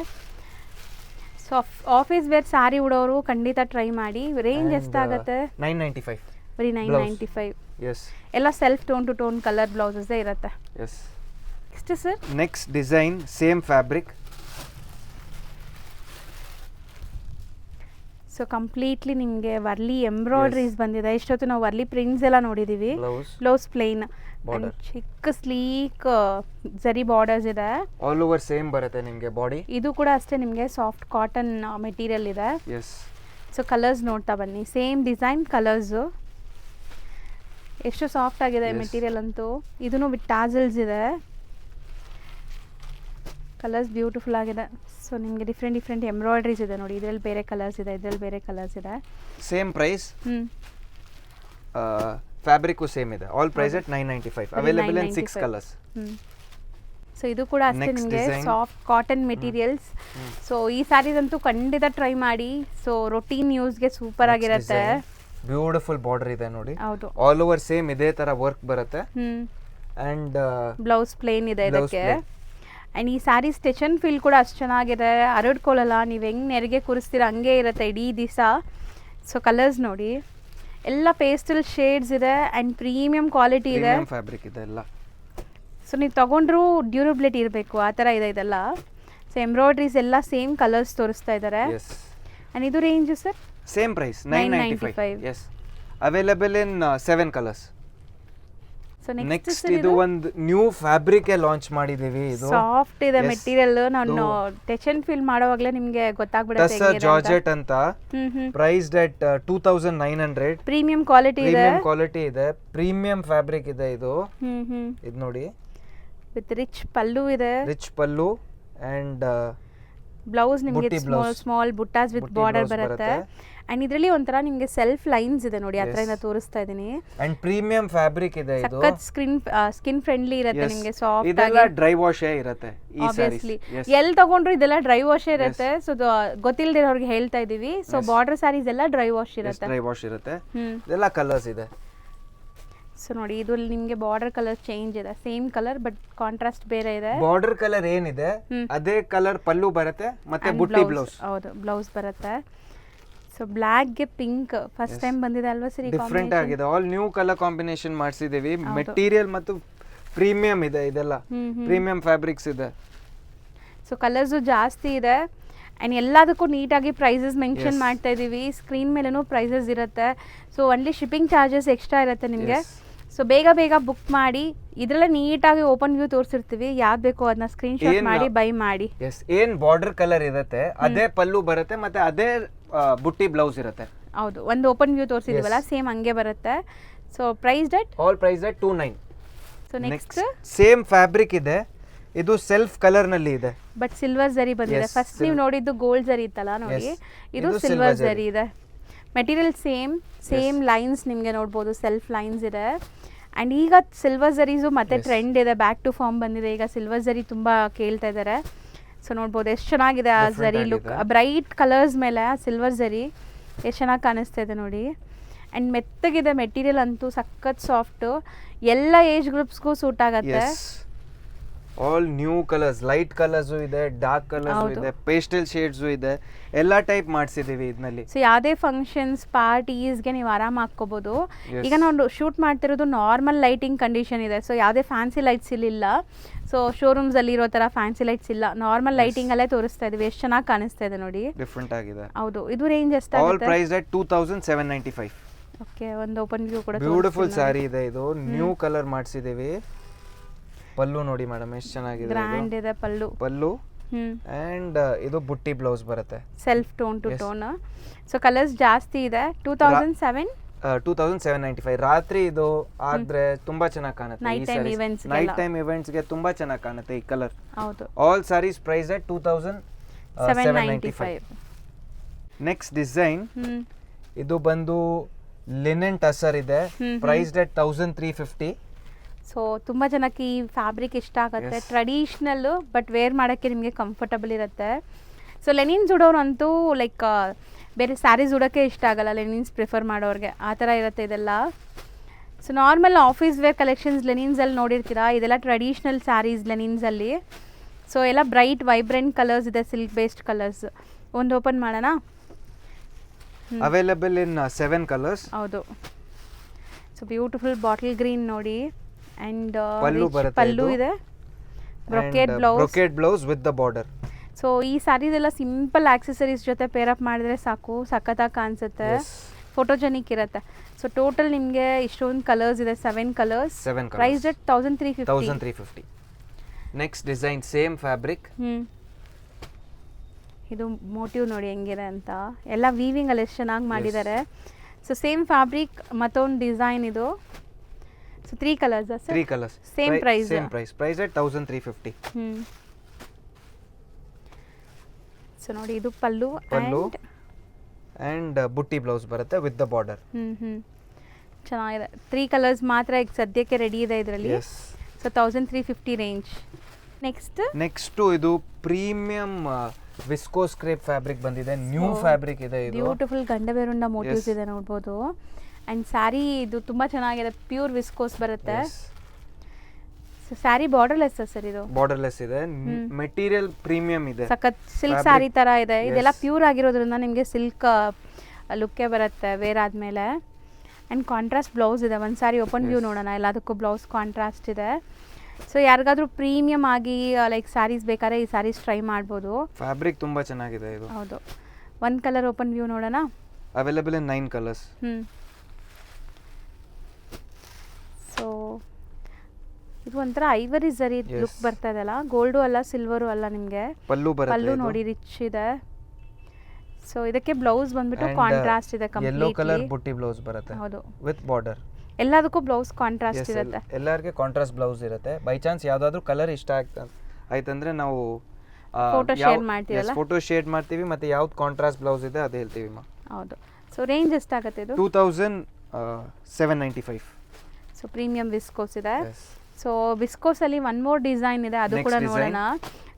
ಸೊ ಆಫೀಸ್ ವೇರ್ ಸ್ಯಾರಿ ಉಡೋರು ಖಂಡಿತ ಟ್ರೈ ಮಾಡಿ. ರೇಂಜ್ ಎಷ್ಟಾಗುತ್ತೆ? 995. ಬರೀ 995. ಎಸ್. ಎಲ್ಲ self tone to tone colour ಬ್ಲೌಸಸ್ಸೇ ಇರುತ್ತೆ. Yes. Next sir? Next design same fabric. So completely ನಿಮಗೆ ವರ್ಲಿ ಎಂಬ್ರಾಯ್ಡ್ರೀಸ್ ಬಂದಿದೆ. ಇಷ್ಟೊತ್ತು ನಾವು ವರ್ಲಿ ಪ್ರಿಂಟ್ಸ್ ಎಲ್ಲ ನೋಡಿದ್ದೀವಿ. ಬ್ಲೌಸ್ ಪ್ಲೇನ್, ಚಿಕ್ಕ ಸ್ಲೀಕ್ ಜರಿ ಬಾರ್ಡರ್ಸ್ ಇದೆ. ಆಲ್ ಓವರ್ ಸೇಮ್ ಬರುತ್ತೆ ನಿಮಗೆ ಬಾಡಿ. ಇದು ಕೂಡ ಅಷ್ಟೇ ನಿಮಗೆ ಸಾಫ್ಟ್ ಕಾಟನ್ ಮೆಟೀರಿಯಲ್ ಇದೆ. ಎಸ್. ಸೊ ಕಲರ್ಸ್ ನೋಡ್ತಾ ಬನ್ನಿ. Same design colours. ಎಷ್ಟು ಸಾಫ್ಟ್ ಆಗಿದೆ ಮೆಟೀರಿಯಲ್ ಅಂತೂ. ಇದೂ ವಿತ್ ಟ್ಯಾಸಲ್ಸ್ ಇದೆ. ಕಲರ್ಸ್ ಬ್ಯೂಟಿಫುಲ್ ಆಗಿದೆ. ಸೊ ನಿಮಗೆ ಡಿಫ್ರೆಂಟ್ ಎಂಬ್ರಾಯ್ಡ್ರೀಸ್ ಇದೆ ನೋಡಿ. ಇದರಲ್ಲಿ ಬೇರೆ ಕಲರ್ಸ್ ಇದೆ, ಇದರಲ್ಲಿ ಬೇರೆ ಕಲರ್ಸ್ ಇದೆ. Same price. ಫ್ಯಾಬ್ರಿಕ್ ಸೇಮ್ ಇದೆ. All price at 995. Available in 6 colours. So ಇದು ಕೂಡ ಅಷ್ಟೇ Next ನಿಮಗೆ design. Soft cotton materials. So ಈ ಸ್ಯಾರೀಸಂತೂ ಖಂಡಿತ ಟ್ರೈ ಮಾಡಿ. ಸೊ ರೊಟೀನ್ ಯೂಸ್ಗೆ ಸೂಪರ್ ಆಗಿರುತ್ತೆ. ಬ್ಯೂಟಿಫುಲ್ ಬಾರ್ಡರ್ ಇದೆ ನೋಡಿ, ಹೌದು. ಆಲ್ ಓವರ್ ಸೇಮ್ ಇದೇ ತರ ವರ್ಕ್ ಬರುತ್ತೆ. ಅಂಡ್ ಬ್ಲೌಸ್ ಪ್ಲೇನ್ ಇದೆ ಇದಕ್ಕೆ. ಆ್ಯಂಡ್ ಈ ಸ್ಯಾರಿ ಸ್ಟಿಚ್ ಅಂಡ್ ಫೀಲ್ ಕೂಡ ಅಷ್ಟು ಚೆನ್ನಾಗಿದೆ, ಹರಡ್ಕೊಳ್ಳಲ್ಲ. ನೀವು ಹೆಂಗೆ ನೆರಿಗೆ ಕೂರಿಸ್ತೀರ ಹಂಗೆ ಇರುತ್ತೆ ಇಡೀ ದಿವಸ. ಸೊ ಕಲರ್ಸ್ ನೋಡಿ, ಎಲ್ಲ ಪೇಸ್ಟಲ್ ಶೇಡ್ಸ್ ಇದೆ ಆ್ಯಂಡ್ ಪ್ರೀಮಿಯಂ ಕ್ವಾಲಿಟಿ ಇದೆ. ಫ್ಯಾಬ್ರಿಕ್ ಇದೆ ಎಲ್ಲ. ಸೊ ನೀವು ತೊಗೊಂಡ್ರೂ ಡ್ಯೂರಬಿಲಿಟಿ ಇರಬೇಕು, ಆ ಥರ ಇದೆ ಇದೆಲ್ಲ. ಸೊ ಎಂಬ್ರಾಯ್ಡ್ರೀಸ್ ಎಲ್ಲ ಸೇಮ್ ಕಲರ್ಸ್ ತೋರಿಸ್ತಾ ಇದ್ದಾರೆ. ಆ್ಯಂಡ್ ಇದು range sir same price 995. Yes, available in 7 colours. So next ಇದು ಒಂದು ನ್ಯೂ ಫ್ಯಾಬ್ರಿಕ್ ಲಾಂಚ್ ಮಾಡಿದೀವಿ. ಇದು ಸಾಫ್ಟ್ ಇದೆ ಮೆಟೀರಿಯಲ್. ನಾನು ಟಚ್ ಅಂಡ್ ಫೀಲ್ ಮಾಡುವಾಗಲೇ ನಿಮಗೆ ಗೊತ್ತಾಗ್ಬಿಡುತ್ತೆ. ಟಸ್ಸರ್ ಜಾರ್ಜೆಟ್ ಅಂತ, ಪ್ರೈಸ್ಡ್ ಅಟ್ 2900. ಪ್ರೀಮಿಯಂ ಕ್ವಾಲಿಟಿ ಇದೆ. ಪ್ರೀಮಿಯಂ ಕ್ವಾಲಿಟಿ ಇದೆ, ಪ್ರೀಮಿಯಂ ಫ್ಯಾಬ್ರಿಕ್ ಇದೆ ಇದು. ಇದು ನೋಡಿ, ವಿತ್ ರಿಚ್ ಪಲ್ಲು ಇದೆ. ರಿಚ್ ಪಲ್ಲು ಅಂಡ್ ಬ್ಲೌಸ್ ನಿಮಗೆ ಸ್ಮಾಲ್ ಬುಟ್ಟಾಸ್ ವಿತ್ ಬಾರ್ಡರ್ ಬರುತ್ತೆ. ಅಂಡ್ ಇದರಲ್ಲಿ ಒಂಥರ ನಿಮಗೆ ಸೆಲ್ಫ್ ಲೈನ್ಸ್ ಇದೆ ನೋಡಿ, ಹತ್ರದಿಂದ ತೋರಿಸ್ತಾ ಇದೀನಿ. ಅಂಡ್ ಪ್ರೀಮಿಯಂ ಫ್ಯಾಬ್ರಿಕ್ ಇದೆ ಇದು. ಸಖತ್ ಸ್ಕಿನ್ ಫ್ರೆಂಡ್ಲಿ ಇರುತ್ತೆ ನಿಮಗೆ, ಸಾಫ್ಟ್ ಇದೆಲ್ಲ ಡ್ರೈ ವಾಶ್ ಇರುತ್ತೆ ಈ ಆಬ್ವಿಯಸ್ಲಿ. ಎಲ್ಲಿ ತಗೊಂಡ್ರು ಇದೆಲ್ಲ ಡ್ರೈ ವಾಶ್ ಇರುತ್ತೆ. ಸೊ ಗೊತ್ತಿಲ್ಲದಿರೋರಿಗೆ ಹೇಳ್ತಾ ಇದೀವಿ. ಸೊ ಬಾರ್ಡರ್ ಸ್ಯಾರೀಸ್ ಎಲ್ಲ ಡ್ರೈ ವಾಶ್ ಇರುತ್ತೆ. ಡ್ರೈ ವಾಶ್ ಇರುತ್ತೆ. ಇದೆಲ್ಲ ಕಲರ್ಸ್ ಇದೆ. ಸೊ ನೋಡಿ, ಇದು ನಿಮಗೆ ಬಾರ್ಡರ್ ಕಲರ್ ಚೇಂಜ್ ಇದೆ, ಸೇಮ್ ಕಲರ್ ಬಟ್ ಕಾಂಟ್ರಾಸ್ಟ್ ಬೇರೆ ಇದೆ. ಬಾರ್ಡರ್ ಕಲರ್ ಏನಿದೆ ಅದೇ ಕಲರ್ ಪಲ್ಲು ಬರುತ್ತೆ, ಮತ್ತೆ ಬುಟ್ಟಿ ಬ್ಲೌಸ್. ಹೌದು, ಬ್ಲೌಸ್ ಬರುತ್ತೆ. ಸೊ ಬ್ಲ್ಯಾಕ್ ಗೆ ಪಿಂಕ್ ಫಸ್ಟ್ ಟೈಮ್ ಬಂದಿದೆ ಅಲ್ವಾ ಸರಿ? ಡಿಫರೆಂಟ್ ಆಗಿದೆ, ಆಲ್ ನ್ಯೂ ಕಲರ್ ಕಾಂಬಿನೇಷನ್ ಮಾಡಿಸಿದೀವಿ. ಮೆಟೀರಿಯಲ್ ಮತ್ತು ಪ್ರೀಮಿಯಂ ಇದೆ, ಇದೆಲ್ಲ ಪ್ರೀಮಿಯಂ ಫ್ಯಾಬ್ರಿಕ್ಸ್ ಇದೆ. ಸೊ ಕಲರ್ಸು ಜಾಸ್ತಿ ಇದೆ ಆ್ಯಂಡ್ ಎಲ್ಲದಕ್ಕೂ ನೀಟಾಗಿ ಪ್ರೈಸಸ್ ಮೆನ್ಷನ್ ಮಾಡ್ತಾ ಇದ್ದೀವಿ. ಸ್ಕ್ರೀನ್ ಮೇಲೂ ಪ್ರೈಸಸ್ ಇರುತ್ತೆ. So only shipping charges extra ಇರುತ್ತೆ ನಿಮಗೆ. ಸೊ ಬೇಗ ಬೇಗ ಬುಕ್ ಮಾಡಿ. ಇದರಲ್ಲೇ ನೀಟಾಗಿ ಓಪನ್ ವ್ಯೂ ತೋರಿಸಿರ್ತೀವಿ, ಯಾವ್ದು ಬೇಕೋ ಅದನ್ನ ಸ್ಕ್ರೀನ್ಶಾಟ್ ಮಾಡಿ ಬೈ ಮಾಡಿ. ಏನ್ ಬಾರ್ಡರ್ ಕಲರ್ ಇರುತ್ತೆ ಅದೇ ಪಲ್ಲು ಬರುತ್ತೆ, ಮತ್ತೆ ಅದೇ ಬುಟ್ಟಿ ಬ್ಲೌಸ್ ಇರುತ್ತೆ. ಹೌದು, ಒಂದು ಓಪನ್ ವ್ಯೂ ತೋರಿಸಿದೀವಲ್ಲ ಸೇಮ್ ಹಂಗೆ ಬರುತ್ತೆ. So priced at all priced at 29. So next same fabric ಇದೆ, ಇದು ಸೆಲ್ಫ್ ಕಲರ್ ನಲ್ಲಿ ಇದೆ ಬಟ್ ಸಿಲ್ವರ್ ಜರಿ ಬಂದಿದೆ. ಫಸ್ಟ್ ನೀವು ನೋಡಿದ್ದು ಗೋಲ್ಡ್ ಜರಿ ಇತ್ತಲ್ಲ ನೋಡಿ, ಇದು ಸಿಲ್ವರ್ ಜರಿ ಇದೆ. ಮೆಟೀರಿಯಲ್ ಸೇಮ್ ಲೈನ್ಸ್ ನಿಮಗೆ ನೋಡ್ಬೋದು, ಸೆಲ್ಫ್ ಲೈನ್ಸ್ ಇದೆ. ಆ್ಯಂಡ್ ಈಗ ಸಿಲ್ವರ್ ಜರೀಸು ಮತ್ತೆ ಟ್ರೆಂಡ್ ಇದೆ, ಬ್ಯಾಕ್ ಟು ಫಾರ್ಮ್ ಬಂದಿದೆ. ಈಗ ಸಿಲ್ವರ್ ಜರಿ ತುಂಬ ಕೇಳ್ತಾ ಇದ್ದಾರೆ. ಸೊ ನೋಡ್ಬೋದು ಎಷ್ಟು ಚೆನ್ನಾಗಿದೆ ಆ ಜರಿ ಲುಕ್, ಬ್ರೈಟ್ ಕಲರ್ಸ್ ಮೇಲೆ ಆ ಸಿಲ್ವರ್ ಜರಿ ಎಷ್ಟು ಚೆನ್ನಾಗಿ ಕಾಣಿಸ್ತಾ ಇದೆ ನೋಡಿ. ಆ್ಯಂಡ್ ಮೆತ್ತಗಿದೆ ಮೆಟೀರಿಯಲ್ ಅಂತೂ, ಸಖತ್ ಸಾಫ್ಟು, ಎಲ್ಲ ಏಜ್ ಗ್ರೂಪ್ಸ್ಗೂ ಸೂಟ್ ಆಗುತ್ತೆ. All new colours, light colours ಇದೆ, ಡಾರ್ಕ್ ಕಲರ್ಸು ಇದೆ, ಪೇಸ್ಟಲ್ ಶೇಡ್ಸು ಇದೆ, ಎಲ್ಲ ಟೈಪ್ ಮಾಡಿಸಿದೀವಿ ಇದರಲ್ಲಿ. ಸೊ ಯಾವುದೇ ಫಂಕ್ಷನ್ಸ್ ಪಾರ್ಟೀಸ್ಗೆ ನೀವು ಆರಾಮ ಹಾಕ್ಕೋಬೋದು. ಈಗ ನಾವು ಶೂಟ್ ಮಾಡ್ತಿರೋದು ನಾರ್ಮಲ್ ಲೈಟಿಂಗ್ ಕಂಡೀಷನ್ ಇದೆ. ಸೊ ಯಾವುದೇ ಫ್ಯಾನ್ಸಿ ಲೈಟ್ಸ್ ಇಲ್ಲಿಲ್ಲ. ಸೊ ಶೋರೂಮ್ಸಲ್ಲಿ ಇರೋ ಥರ ಫ್ಯಾನ್ಸಿ ಲೈಟ್ಸ್ ಇಲ್ಲ, ನಾರ್ಮಲ್ ಲೈಟಿಂಗಲ್ಲೇ ತೋರಿಸ್ತಾ ಇದೀವಿ. ಎಷ್ಟು ಚೆನ್ನಾಗಿ ಕಾಣಿಸ್ತಾ ಇದೆ ನೋಡಿ, ಡಿಫ್ರೆಂಟ್ ಆಗಿದೆ. ಹೌದು, ಇದು ರೇಂಜ್ ಎಷ್ಟಾಗುತ್ತೆ? All price at 2795. ಓಕೆ, ಒಂದು ಓಪನ್ ವ್ಯೂ ಕೂಡ ಬ್ಯೂಟಿಫುಲ್ ಸ್ಯಾರಿ ಇದೆ ಇದು, ನ್ಯೂ ಕಲರ್ ಮಾಡಿಸಿದೀವಿ. ಪಲ್ಲು ನೋಡಿ ಮೇಡಮ್ ಎಷ್ಟು ಚೆನ್ನಾಗಿದೆ, ಗ್ರ್ಯಾಂಡ್ ಇದೆ ಪಲ್ಲು. ಅಂಡ್ ಇದು ಬುಟ್ಟಿ ಬ್ಲೌಸ್ ಬರುತ್ತೆ, self tone to tone. So colours ಜಾಸ್ತಿ ಇದೆ. 2795. ರಾತ್ರಿ ಇದು ಆದ್ರೆ ತುಂಬಾ ಚೆನ್ನಾಗಿ ಕಾಣುತ್ತೆ. ನೈಟ್ ಟೈಮ್ ಇವೆಂಟ್ಸ್ ಗೆ ತುಂಬಾ ಚೆನ್ನಾಗಿ ಕಾಣುತ್ತೆ ಈ ಕಲರ್. ಹೌದು, all saris price at 2795. Next design ಇದು ಬಂದು ಲಿನೆನ್ ಟಸರ್ ಇದೆ, ಪ್ರೈಸ್ಡ್ ಅಟ್ 1350. ಸೊ ತುಂಬ ಜನಕ್ಕೆ ಈ ಫ್ಯಾಬ್ರಿಕ್ ಇಷ್ಟ ಆಗುತ್ತೆ. ಟ್ರೆಡಿಷ್ನಲ್ಲು ಬಟ್ ವೇರ್ ಮಾಡೋಕ್ಕೆ ನಿಮಗೆ ಕಂಫರ್ಟಬಲ್ ಇರುತ್ತೆ. ಸೊ ಲೆನಿನ್ಸ್ ಉಡೋರಂತೂ ಲೈಕ್ ಬೇರೆ ಸ್ಯಾರೀಸ್ ಉಡೋಕ್ಕೆ ಇಷ್ಟ ಆಗಲ್ಲ, ಲೆನಿನ್ಸ್ ಪ್ರಿಫರ್ ಮಾಡೋರಿಗೆ, ಆ ಥರ ಇರುತ್ತೆ ಇದೆಲ್ಲ. So normal office wear collections ಲೆನಿನ್ಸಲ್ಲಿ ನೋಡಿರ್ತೀರಾ, ಇದೆಲ್ಲ ಟ್ರೆಡಿಷ್ನಲ್ ಸ್ಯಾರೀಸ್ ಲೆನಿನ್ಸಲ್ಲಿ. ಸೊ ಎಲ್ಲ ಬ್ರೈಟ್ ವೈಬ್ರೆಂಟ್ ಕಲರ್ಸ್ ಇದೆ, ಸಿಲ್ಕ್ ಬೇಸ್ಡ್ ಕಲರ್ಸ್. ಒಂದು ಓಪನ್ ಮಾಡೋಣ. Available in 7 colours. ಹೌದು, ಸೊ ಬ್ಯೂಟಿಫುಲ್ ಬಾಟಲ್ ಗ್ರೀನ್ ನೋಡಿ. ಅಂಡ್ ಪಲ್ಲು ಇದೆ, brocade blouse with the border. So ಈ ಸ್ಯಾರೀಸ್ ಎಲ್ಲ ಸಿಂಪಲ್ ಆಕ್ಸೆಸರೀಸ್ ಜೊತೆ ಪೇರ್ ಅಪ್ ಮಾಡಿದ್ರೆ ಸಾಕು, ಸಖತ್ತಾಗಿ ಕಾಣಿಸುತ್ತೆ, ಫೋಟೋಜೆನಿಕ್ ಇರುತ್ತೆ. ಸೊ ಟೋಟಲ್ ನಿಮಗೆ ಇಷ್ಟೊಂದು ಕಲರ್ಸ್ ಇದೆ, 7 colours. Price at 1350. Next design same fabric. ಇದು ಮೋಟಿವ್ ನೋಡಿ ಹೆಂಗಿದೆ ಅಂತ, ಎಲ್ಲ ವೀವಿಂಗ್ ಅಲ್ಲಿ ಎಷ್ಟು ಚೆನ್ನಾಗಿ ಮಾಡಿದ್ದಾರೆ. ಸೊ ಸೇಮ್ ಫ್ಯಾಬ್ರಿಕ್ ಮತ್ತೊಂದು ಡಿಸೈನ್ ಇದು. So 3 colours sir? 3 colours, same price. Price at 1350. So ನೋಡಿ, ಇದು ಪಲ್ಲು ಅಂಡ್ ಬುಟ್ಟಿ ಬ್ಲೌಸ್ ಬರುತ್ತೆ ವಿತ್ ದ ಬಾರ್ಡರ್. ಚೆನ್ನಾಗಿದೆ. 3 ಕಲರ್ಸ್ ಮಾತ್ರ ಈಗ ಸದ್ಯಕ್ಕೆ ರೆಡಿ ಇದೆ ಇದರಲ್ಲಿ. So 1350 range. ನೆಕ್ಸ್ಟ್ ಇದು ಪ್ರೀಮಿಯಂ ವಿಸ್ಕೋಸ್ ಕ್ರೇಪ್ ಫ್ಯಾಬ್ರಿಕ್ ಬಂದಿದೆ, ನ್ಯೂ ಫ್ಯಾಬ್ರಿಕ್ ಇದೆ ಇದು. ಬ್ಯೂಟಿಫುಲ್ ಗಂಡಬೇರುಂಡ ಮೋಟಿವ್ಸ್ ಇದೆ ನೋಡ್ಬೋದು. ಅಂಡ್ ಸ್ಯಾರಿ ಇದು ತುಂಬಾ ಚೆನ್ನಾಗಿದೆ, ಪ್ಯೂರ್ ವಿಸ್ಕೋಸ್ ಬರುತ್ತೆ. ಸ್ಯಾರಿ ಬಾರ್ಡರ್ಲೆಸ್ ಸರ್, ಇದು ಬಾರ್ಡರ್ಲೆಸ್ ಇದೆ, ಮೆಟೀರಿಯಲ್ ಪ್ರೀಮಿಯಂ ಇದೆ, ಸಖತ್ ಸಿಲ್ಕ್ ಸ್ಯಾರಿ ತರ ಇದೆ. ಇದೆಲ್ಲ ಪ್ಯೂರ್ ಆಗಿರೋದ್ರಿಂದ ನಿಮಗೆ ಸಿಲ್ಕ್ ಲುಕ್ಕೇ ಬರುತ್ತೆ ವೇರ್ ಆದ್ಮೇಲೆ. ಅಂಡ್ ಕಾಂಟ್ರಾಸ್ಟ್ ಬ್ಲೌಸ್ ಇದೆ. ಒಂದು ಸಾರಿ ಓಪನ್ ವ್ಯೂ ನೋಡೋಣ, ಎಲ್ಲದಕ್ಕೂ ಬ್ಲೌಸ್ ಕಾಂಟ್ರಾಸ್ಟ್ ಇದೆ. ಸೊ ಯಾರಿಗಾದ್ರೂ ಪ್ರೀಮಿಯಂ ಆಗಿ ಲೈಕ್ ಸ್ಯಾರೀಸ್ ಬೇಕಾದ್ರೆ ಈ ಸ್ಯಾರೀಸ್ ಟ್ರೈ ಮಾಡ್ಬೋದು. ಫ್ಯಾಬ್ರಿಕ್ ತುಂಬಾ ಚೆನ್ನಾಗಿದೆ ಇದು. ಹೌದು. ಒಂದು ಕಲರ್ ಓಪನ್ ವ್ಯೂ ನೋಡೋಣ. Available in 9 colours. ಸೊ ಇದು ಒಂಥರ ಐವರಿ ಜರಿ ಲುಕ್ ಬರ್ತಾ ಇದೆಲ್ಲ, ಗೋಲ್ಡು ಅಲ್ಲ ಸಿಲ್ವರು ಅಲ್ಲ. ನಿಮಗೆ ಪಲ್ಲು ನೋಡಿ ರಿಚ್ ಇದೆ. ಸೊ ಇದಕ್ಕೆ ಬ್ಲೌಸ್ ಬಂದ್ಬಿಟ್ಟು ಕಾಂಟ್ರಾಸ್ಟ್ ಇದೆ, ಯೆಲ್ಲೋ ಕಲರ್ ಬುಟ್ಟಿ ಬ್ಲೌಸ್ ಬರುತ್ತೆ. ಹೌದು, ವಿತ್ ಬಾರ್ಡರ್. ಎಲ್ಲದಕ್ಕೂ ಬ್ಲೌಸ್ ಕಾಂಟ್ರಾಸ್ಟ್ ಇರುತ್ತೆ. ಎಲ್ಲರಿಗೆ ಕಾಂಟ್ರಾಸ್ಟ್ ಬ್ಲೌಸ್ ಇರುತ್ತೆ. ಬೈ ಚಾನ್ಸ್ ಯಾವ್ದಾದ್ರು ಕಲರ್ ಇಷ್ಟ ಆಯ್ತಂದ್ರೆ ನಾವು ಫೋಟೋ ಶೇರ್ ಮಾಡ್ತೀವಲ್ಲ, ಫೋಟೋ ಶೇರ್ ಮಾಡ್ತೀವಿ, ಮತ್ತೆ ಯಾವ್ದು ಕಾಂಟ್ರಾಸ್ಟ್ ಬ್ಲೌಸ್ ಇದೆ ಅದು ಹೇಳ್ತೀವಿ. ಹೌದು. ಸೊ ರೇಂಜ್ ಎಷ್ಟಾಗುತ್ತೆ ಇದು? 2795. ಸೊ ಪ್ರೀಮಿಯಂ ವಿಸ್ಕೋಸ್ ಇದೆ. ಸೊ ವಿಸ್ಕೋಸ್ ಅಲ್ಲಿ ಒನ್ ಮೋರ್ ಡಿಸೈನ್ ಇದೆ, ಅದು ಕೂಡ ನೋಡೋಣ.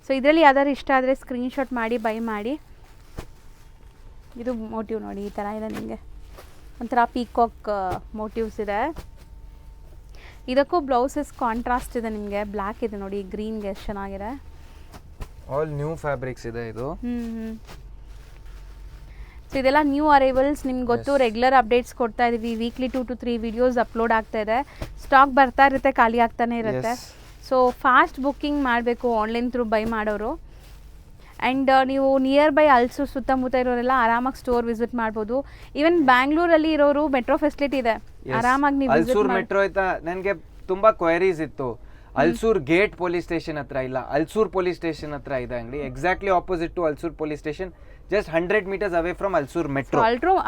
ಸೊ ಇದರಲ್ಲಿ ಯಾವ್ದಾದ್ರು ಇಷ್ಟ ಆದರೆ ಸ್ಕ್ರೀನ್ಶಾಟ್ ಮಾಡಿ ಬೈ ಮಾಡಿ. ಇದು ಮೋಟಿವ್ ನೋಡಿ, ಈ ಥರ ಇದೆ. ನಿಮಗೆ ಒಂಥರ ಪೀಕಾಕ್ ಮೋಟಿವ್ಸ್ ಇದೆ. ಇದಕ್ಕೂ ಬ್ಲೌಸಸ್ ಕಾಂಟ್ರಾಸ್ಟ್ ಇದೆ. ನಿಮಗೆ ಬ್ಲ್ಯಾಕ್ ಇದೆ ನೋಡಿ, ಗ್ರೀನ್ಗೆ ಎಷ್ಟು ಚೆನ್ನಾಗಿದೆ. ಆಲ್ ನ್ಯೂ ಫ್ಯಾಬ್ರಿಕ್ಸ್ ಇದೆ ಇದು. ಸೊ ಇದೆಲ್ಲ ನ್ಯೂ ಅರೈವಲ್ಸ್. ನಿಮ್ಗೆ ಗೊತ್ತು, ರೆಗ್ಯುಲರ್ ಅಪ್ಡೇಟ್ಸ್ ಕೊಡ್ತಾ ಇದೀವಿ. ವೀಕ್ಲಿ 2 to 3 ವಿಡಿಯೋಸ್ ಅಪ್ಲೋಡ್ ಆಗ್ತಾ ಇದೆ. ಸ್ಟಾಕ್ ಬರ್ತಾ ಇರುತ್ತೆ, ಖಾಲಿ ಆಗ್ತಾನೆ ಇರುತ್ತೆ. ಸೊ ಫಾಸ್ಟ್ ಬುಕ್ಕಿಂಗ್ ಮಾಡಬೇಕು ಆನ್ಲೈನ್ ಥ್ರೂ ಬೈ ಮಾಡೋರು. ಆ್ಯಂಡ್ ನೀವು ನಿಯರ್ ಬೈ ಅಲ್ಸೂರ್ ಸುತ್ತಮುತ್ತ ಇರೋರೆಲ್ಲ ಆರಾಮಾಗಿ ಸ್ಟೋರ್ ವಿಸಿಟ್ ಮಾಡ್ಬೋದು. ಈವನ್ ಬ್ಯಾಂಗ್ಳೂರಲ್ಲಿ ಇರೋರು ಮೆಟ್ರೋ ಫೆಸಿಲಿಟಿ ಇದೆ, ಆರಾಮಾಗಿ ನೀವು ಅಲ್ಸೂರ್ ಮೆಟ್ರೋ ಆಯ್ತಾ. ನನಗೆ ತುಂಬಾ ಕ್ವೈರೀಸ್ ಇತ್ತು. ಅಲ್ಸೂರ್ ಗೇಟ್ ಪೊಲೀಸ್ ಸ್ಟೇಷನ್ ಹತ್ರ ಇಲ್ಲ, ಅಲ್ಸೂರ್ ಪೊಲೀಸ್ ಸ್ಟೇಷನ್ ಹತ್ರ ಇದೆ ಅಂಗಡಿ. Exactly opposite to Ulsoor police station, just 100 meters away from Ulsoor metro.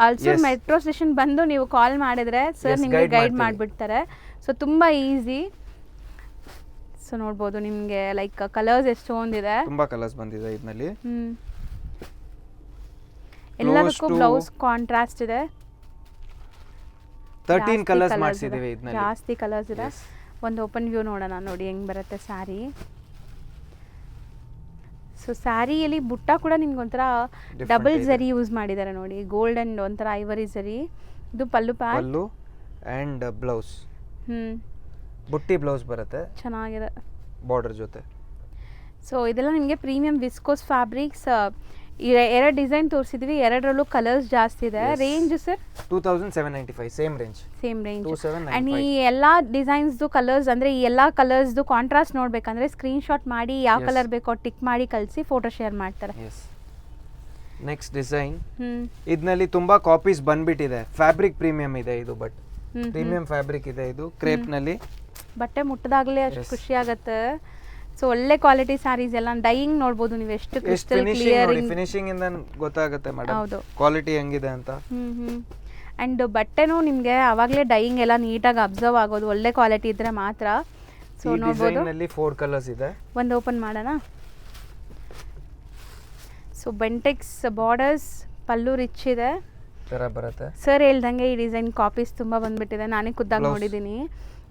Ulsoor metro station ಬಂದು ನೀವು ಕಾಲ್ ಮಾಡಿದ್ರೆ ಸರ್ ನಿಮಗೆ ಗೈಡ್ ಮಾಡಿಬಿಡ್ತಾರೆ. ಸೊ ತುಂಬ ಈಸಿ. ಸೊ ನೋಡ್ಬೋದು ನಿಮಗೆ ಲೈಕ್ ಕಲರ್ಸ್ ಎಷ್ಟೊಂದಿದೆ, ತುಂಬಾ ಕಲರ್ಸ್ ಬಂದಿದೆ ಇದರಲ್ಲಿ. ಎಲ್ಲದಕ್ಕೂ ಬ್ಲೌಸ್ ಕಾಂಟ್ರಾಸ್ಟ್ ಇದೆ. 13 ಕಲರ್ಸ್ ಮಾಡಿಸಿದೀವಿ ಇದರಲ್ಲಿ, ಜಾಸ್ತಿ ಕಲರ್ಸ್ ಇದೆ. ಒಂದು ಓಪನ್ ವ್ಯೂ ನೋಡೋಣ, ನೋಡಿ ಹೆಂಗ್ ಬರುತ್ತೆ ಸ್ಯಾರಿ. ಸೊ ಸ್ಯಾರಿಯಲ್ಲಿ ಬುಟ್ಟ ಕೂಡ ನಿಮ್ಗೆ ಒಂಥರ ಡಬಲ್ ಜರಿ ಯೂಸ್ ಮಾಡಿದ್ದಾರೆ ನೋಡಿ, ಗೋಲ್ಡ್ ಅಂಡ್ ಒಂಥರ ಐವರಿ ಜರಿ. ಇದು ಪಲ್ಲು ಅಂಡ್ ಬ್ಲೌಸ್ ಬುಟ್ಟಿ ಬ್ಲೌಸ್ ಬರುತ್ತೆ, ಚೆನ್ನಾಗಿದೆ ಬಾರ್ಡರ್ ಜೊತೆ. ಸೊ ಇದೆಲ್ಲ ನಿಮಗೆ ಪ್ರೀಮಿಯಂ ವಿಸ್ಕೋಸ್ ಫ್ಯಾಬ್ರಿಕ್ಸ್. ಎರಡು ಡಿಸೈನ್ ತೋರಿಸಿದ್ವಿ, ಎರಡರಲ್ಲೂ ಕಲರ್ಸ್ ಜಾಸ್ತಿ ಇದೆ. Range sir 2795, same range. And ಈ ಎಲ್ಲ ಡಿಸೈನ್ಸ್ದು ಕಲರ್ಸ್ ಅಂದರೆ ಈ ಎಲ್ಲ ಕಲರ್ಸ್ದು ಕಾಂಟ್ರಾಸ್ಟ್ ನೋಡ್ಬೇಕಂದ್ರೆ ಸ್ಕ್ರೀನ್ಶಾಟ್ ಮಾಡಿ ಯಾವ ಕಲರ್ ಬೇಕೋ ಟಿಕ್ ಮಾಡಿ ಕಳಿಸಿ ಫೋಟೋ ಶೇರ್ ಮಾಡ್ತಾರೆ. ನೆಕ್ಸ್ಟ್ ಡಿಸೈನ್, ಇದರಲ್ಲಿ ತುಂಬಾ ಕಾಪೀಸ್ ಬಂದ್ಬಿಟ್ಟಿದೆ. ಫ್ಯಾಬ್ರಿಕ್ ಪ್ರೀಮಿಯಂ ಇದೆ ಇದು, ಬಟ್ ಪ್ರೀಮಿಯಂ ಫ್ಯಾಬ್ರಿಕ್ ಇದೆ ಇದು, ಕ್ರೇಪ್ ನಲ್ಲಿ. ಬಟ್ಟೆ ಮುಟ್ಟದಾಗಲೇ ಅಷ್ಟು ಖುಷಿ ಆಗುತ್ತೆ. ಸೊ ಒಳ್ಳೆ ಕ್ವಾಲಿಟಿ ಸ್ಯಾರೀಸ್ ಎಲ್ಲ ಡೈಯಿಂಗ್ ನೋಡ್ಬೋದು ನೀವು, ಎಷ್ಟು ಕ್ರಿಸ್ಟಲ್ ಕ್ಲಿಯರ್ ಫಿನಿಶಿಂಗ್ ಇಂದ ಗೊತ್ತಾಗುತ್ತೆ ಮೇಡಮ್ ಕ್ವಾಲಿಟಿ ಹೆಂಗಿದೆ ಅಂತ. ಅಂಡ್ ಬಟ್ಟೆನೂ ನಿಮಗೆ ಅವಾಗಲೇ ಡೈಯಿಂಗ್ ಎಲ್ಲ ನೀಟಾಗಿ ಅಬ್ಸರ್ವ್ ಆಗೋದು, ಒಳ್ಳೆ ಕ್ವಾಲಿಟಿ ಇದ್ರೆ ಮಾತ್ರ. ಸೊ ನೋಡ್ಬೋದು ನಲ್ಲಿ 4 ಕಲರ್ಸ್ ಇದೆ. ಒಂದು ಓಪನ್ ಮಾಡೋಣ. ಸೊ ಬೆಂಟೆಕ್ಸ್ ಬಾರ್ಡರ್ಸ್, ಪಲ್ಲು ರಿಚ್ ಇದೆ ತರ ಬರುತ್ತೆ. ಸರ್ ಹೇಳ್ದಂಗೆ ಈ ಡಿಸೈನ್ ಕಾಪೀಸ್ ತುಂಬಾ ಬಂದ್ಬಿಟ್ಟಿದೆ, ನಾನೇ ಖುದ್ದಾಗಿ ನೋಡಿದ್ದೀನಿ.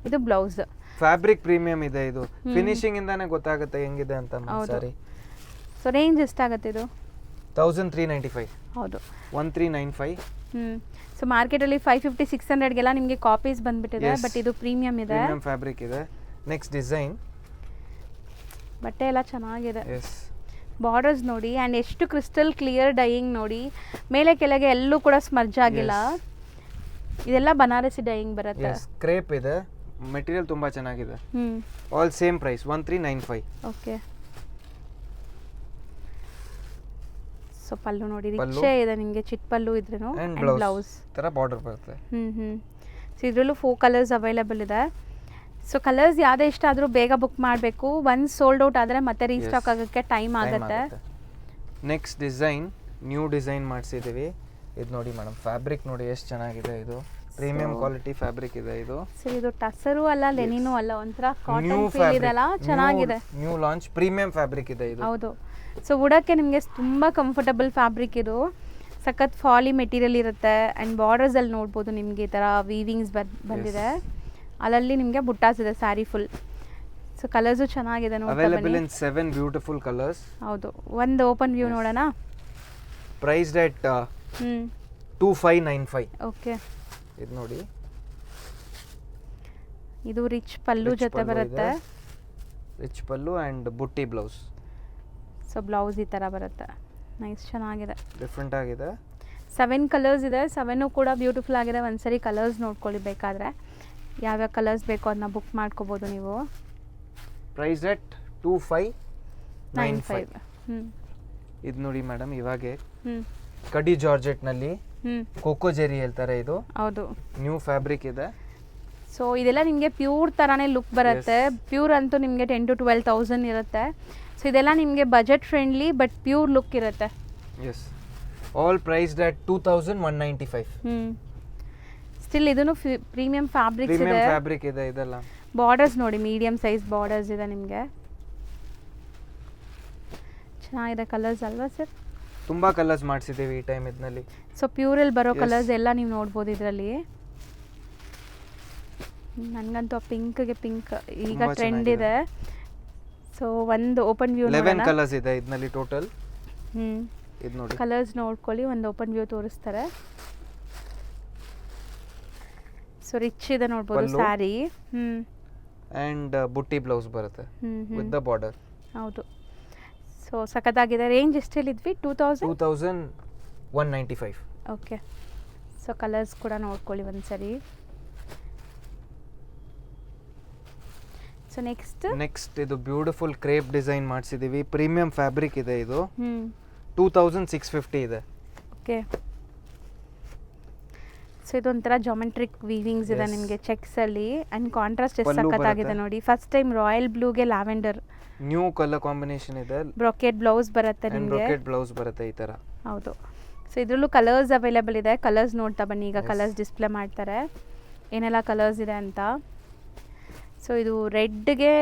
ಇದು ಬ್ಲೌಸ್, ಫ್ಯಾಬ್ರಿಕ್ ಪ್ರೀಮಿಯಂ ಇದೆ ಇದು, ಫಿನಿಶಿಂಗ್ ಇಂದಾನೆ ಗೊತ್ತಾಗುತ್ತೆ ಹೆಂಗಿದೆ ಅಂತ ಸಾರಿ. ಸೊ ರೇಂಜ್ ಎಷ್ಟಾಗುತ್ತೆ ಇದು? 1395. ಹೌದು, 1395. ಸೊ ಮಾರ್ಕೆಟ್ ಅಲ್ಲಿ 550-600 ಗೆಲ್ಲ ನಿಮಗೆ ಕಾಪೀಸ್ ಬಂದ್ಬಿಟ್ಟಿದೆ, ಬಟ್ ಇದು ಪ್ರೀಮಿಯಂ ಇದೆ, ಪ್ರೀಮಿಯಂ ಫ್ಯಾಬ್ರಿಕ್ ಇದೆ. ನೆಕ್ಸ್ಟ್ ಡಿಸೈನ್, ಬಟ್ಟೆ ಎಲ್ಲ ಚೆನ್ನಾಗಿದೆ. ಬಾರ್ಡರ್ಸ್ ನೋಡಿ, ಆ್ಯಂಡ್ ಎಷ್ಟು ಕ್ರಿಸ್ಟಲ್ ಕ್ಲಿಯರ್ ಡೈಯಿಂಗ್ ನೋಡಿ, ಮೇಲೆ ಕೆಳಗೆ ಎಲ್ಲೂ ಕೂಡ ಸ್ಮರ್ಜ್ ಆಗಿಲ್ಲ. ಇದೆಲ್ಲ ಬನಾರಸಿ ಡೈಯಿಂಗ್ ಬರುತ್ತೆ. ಕ್ರೇಪ್ ಇದೆ, ಮೆಟೀರಿಯಲ್ ತುಂಬಾ ಚೆನ್ನಾಗಿದೆ. All same price 1395. Okay. So pallu ನೋಡಿ ರಿಚ್ ಇದೆ, ನಿಮಗೆ ಚಿಟ್ ಪಲ್ಲು ಇದ್ರೇನು, ಅಂಡ್ ಬ್ಲೌಸ್ ತರ ಬಾರ್ಡರ್ ಬರುತ್ತೆ. ಸೊ ಇದರಲ್ಲೂ 4 ಕಲರ್ಸ್ ಅವೈಲೇಬಲ್ ಇದೆ. ಸೊ ಕಲರ್ಸ್ ಯಾವುದೇ ಇಷ್ಟ ಆದರೂ ಬೇಗ ಬುಕ್ ಮಾಡಬೇಕು. ಒನ್ಸ್ ಸೋಲ್ಡ್ ಔಟ್ ಆದರೆ ಮತ್ತೆ ರೀಸ್ಟಾಕ್ ಆಗೋಕ್ಕೆ ಟೈಮ್ ಆಗುತ್ತೆ. ನೆಕ್ಸ್ಟ್ ಡಿಸೈನ್, ನ್ಯೂ ಡಿಸೈನ್ ಮಾಡಿಸಿದ್ದೀವಿ. ಇದು ನೋಡಿ ಮೇಡಮ್, ಫ್ಯಾಬ್ರಿಕ್ ನೋಡಿ ಎಷ್ಟು ಚೆನ್ನಾಗಿದೆ. ಇದು ಪ್ರೀಮಿಯಂ ಕ್ವಾಲಿಟಿ ಫ್ಯಾಬ್ರಿಕ್ ಇದೆ ಇದು. ಸೊ ಇದು ಟಸರು ಅಲ್ಲ, ಲೆನಿನೂ ಅಲ್ಲ, ಒಂಥರ ಕಾಟನ್ ಫೀಲ್ ಇದೆಲ್ಲ, ಚೆನ್ನಾಗಿದೆ. ನ್ಯೂ ಲಾಂಚ್ ಪ್ರೀಮಿಯಂ ಫ್ಯಾಬ್ರಿಕ್ ಇದೆ ಇದು. ಹೌದು. ಸೊ ಉಡಕ್ಕೆ ನಿಮಗೆ ತುಂಬ ಕಂಫರ್ಟಬಲ್ ಫ್ಯಾಬ್ರಿಕ್ ಇದು, ಸಖತ್ ಫಾಲಿ ಮೆಟೀರಿಯಲ್ ಇರುತ್ತೆ. ಆ್ಯಂಡ್ ಬಾರ್ಡರ್ಸಲ್ಲಿ ನೋಡ್ಬೋದು ನಿಮಗೆ ಈ ಥರ ವೀವಿಂಗ್ಸ್ ಬಂದಿದೆ, ಅಲ್ಲಲ್ಲಿ ನಿಮಗೆ ಬುಟ್ಟಾಸ್ ಇದೆ ಸ್ಯಾರಿ ಫುಲ್. ಸೊ ಕಲರ್ಸು ಚೆನ್ನಾಗಿದೆ ನೋಡ್ತಾ ಅವೈಲೇಬಲ್ ಬನ್ನಿ. ಇನ್ 7 ಬ್ಯೂಟಿಫುಲ್ ಕಲರ್ಸ್. ಹೌದು, ಒಂದು ಓಪನ್ ವ್ಯೂ ನೋಡೋಣ. ಪ್ರೈಸ್ಡ್ ಅಟ್ ಹ್ಞೂ 2595. ಓಕೆ, ಇದು ನೋಡಿ, ಇದು ರಿಚ್ ಪಲ್ಲು Rich ಜೊತೆ ಪಲ್ಲು ಬರುತ್ತೆ. ರಿಚ್ ಪಲ್ಲು ಆ್ಯಂಡ್ ಬುಟ್ಟಿ ಬ್ಲೌಸ್. ಸೊ ಬ್ಲೌಸ್ ಈ ಥರ ಬರುತ್ತೆ. ನೈಸ್, ಚೆನ್ನಾಗಿದೆ. ಡಿಫ್ರೆಂಟ್ ಆಗಿದೆ. 7 ಕಲರ್ಸ್ ಇದೆ. 7 ಕೂಡ ಬ್ಯೂಟಿಫುಲ್ ಆಗಿದೆ. ಒಂದ್ಸರಿ ಕಲರ್ಸ್ ನೋಡ್ಕೊಳ್ಳಿ ಬೇಕಾದರೆ. ಯಾವ್ಯಾವ ಕಲರ್ಸ್ ಬೇಕೋ ಅದನ್ನ ಬುಕ್ ಮಾಡ್ಕೋಬೋದು ನೀವು. Price at 2595. ಹ್ಞೂ ಇದು ನೋಡಿ ಮೇಡಮ್, ಇವಾಗೆ ಹ್ಞೂ ಕಡಿ ಜಾರ್ಜೆಟ್ನಲ್ಲಿ ಹ್ಞೂ ಕೋಕೋ ಜೆರಿ ಹೇಳ್ತಾರೆ. ಇದು ಹೌದು. ನ್ಯೂ ಫ್ಯಾಬ್ರಿಕ್ ಇದೆ. ಸೊ ಇದೆಲ್ಲ ನಿಮಗೆ ಪ್ಯೂರ್ ಥರನೇ ಲುಕ್ ಬರುತ್ತೆ. ಪ್ಯೂರ್ ಅಂತೂ ನಿಮಗೆ 10,000 to 12,000 ಇರುತ್ತೆ. ಸೊ ಇದೆಲ್ಲ ನಿಮಗೆ budget friendly but pure look ಇರುತ್ತೆ. Yes, all priced at 2195. Still ಇದನ್ನು ಪ್ರೀಮಿಯಂ ಫ್ಯಾಬ್ರಿಕ್ಸ್ ಪ್ರೀಮಿಯಂ ಇದೆ. ಫ್ಯಾಬ್ರಿಕ್ ಇದೆ ಇದೆಲ್ಲ. ಬಾರ್ಡರ್ಸ್ ನೋಡಿ, ಮೀಡಿಯಂ ಸೈಜ್ ಬಾರ್ಡರ್ಸ್ ಇದೆ ನಿಮಗೆ. ಚೆನ್ನಾಗಿದೆ ಕಲರ್ಸ್ ಅಲ್ವಾ ಸರ್? ತುಂಬಾ ಕಲರ್ಸ್ ಮಾಡಿಸಿದ್ದೀವಿ ಈ ಟೈಮ್ ಇದರಲ್ಲಿ. ಸೊ ಪ್ಯೂರಲ್ಲಿ ಬರೋ Yes. ಕಲರ್ಸ್ ಎಲ್ಲ ನೀವು ನೋಡ್ಬೋದು ಇದರಲ್ಲಿ. ನನಗಂತೂ ಪಿಂಕ್ಗೆ ಪಿಂಕ್ ಈಗ ತುಂಬಾ ಟ್ರೆಂಡ್ ಚೆನ್ನಾಗಿದೆ. ಇದೆ. ಸೊ ಒಂದು ಓಪನ್ ವ್ಯೂ 11 ಕಲರ್ಸ್ ಇದೆ ಇದರಲ್ಲಿ ಟೋಟಲ್. ಹ್ಞೂ ಇದು ನೋಡಿ, ಕಲರ್ಸ್ ನೋಡ್ಕೊಳ್ಳಿ. ಒಂದು ಓಪನ್ ವ್ಯೂ ತೋರಿಸ್ತಾರೆ. ಸೊ ರಿಚ್ ಇದೆ ನೋಡ್ಬೋದು ಪಲ್ಲು. ಸ್ಯಾರಿ. ಹ್ಞೂ ಆ್ಯಂಡ್ ಬುಟ್ಟಿ ಬ್ಲೌಸ್ ಬರುತ್ತೆ ವಿತ್ ದ ಬಾರ್ಡರ್. ಹೌದು. ಸೊ ಸಖತ್ತಾಗಿದೆ. ರೇಂಜ್ ಎಷ್ಟು ಹೇಳಿದ್ವಿ? 2000. 2195. ಓಕೆ. ಸೊ ಕಲರ್ಸ್ ಕೂಡ ನೋಡ್ಕೊಳ್ಳಿ ಒಂದ್ಸರಿ. ಸೊ ನೆಕ್ಸ್ಟ್ ಇದು ಬ್ಯೂಟಿಫುಲ್ ಕ್ರೇಪ್ ಡಿಸೈನ್ ಮಾಡಿಸಿದ್ದೀವಿ. ಪ್ರೀಮಿಯಂ ಫ್ಯಾಬ್ರಿಕ್ ಇದೆ ಇದು. ಹ್ಞೂ 2650 ಇದೆ. ಓಕೆ. ಸೊ ಇದೊಂಥರ ಜಾಮೆಟ್ರಿಕ್ ವೀವಿಂಗ್ಸ್ ಇದೆ Yes. ನಿಮಗೆ ಚೆಕ್ಸಲ್ಲಿ. ಆ್ಯಂಡ್ ಕಾಂಟ್ರಾಸ್ಟ್ ಎಷ್ಟು ಪಲ್ಲು ಸಖತ್ತಾಗಿದೆ ಬರುತ್ತೆ. ನೋಡಿ. ಫಸ್ಟ್ ಟೈಮ್ ರಾಯಲ್ ಬ್ಲೂಗೆ ಲ್ಯಾವೆಂಡರ್ ನ್ಯೂ ಕಲರ್ ಕಾಂಬಿನೇಷನ್ ಇದೆ. ಬ್ರೊಕೆಟ್ ಬ್ಲೌಸ್ ಬರುತ್ತೆ ಆ್ಯಂಡ್ ನಿಮಗೆ. ಬ್ರೊಕೆಟ್ ಬ್ಲೌಸ್ ಬರುತ್ತೆ ಈ ಥರ. ಹೌದು. ಸೊ ಇದರಲ್ಲೂ ಕಲರ್ಸ್ ಅವೈಲೇಬಲ್ ಇದೆ. ಕಲರ್ಸ್ ನೋಡ್ತಾ ಬನ್ನಿ. ಈಗ Yes. ಕಲರ್ಸ್ ಡಿಸ್ಪ್ಲೇ ಮಾಡ್ತಾರೆ ಏನೆಲ್ಲ ಕಲರ್ಸ್ ಇದೆ ಅಂತ. ಸೊ ಇದು ರೆಡ್ಗೆ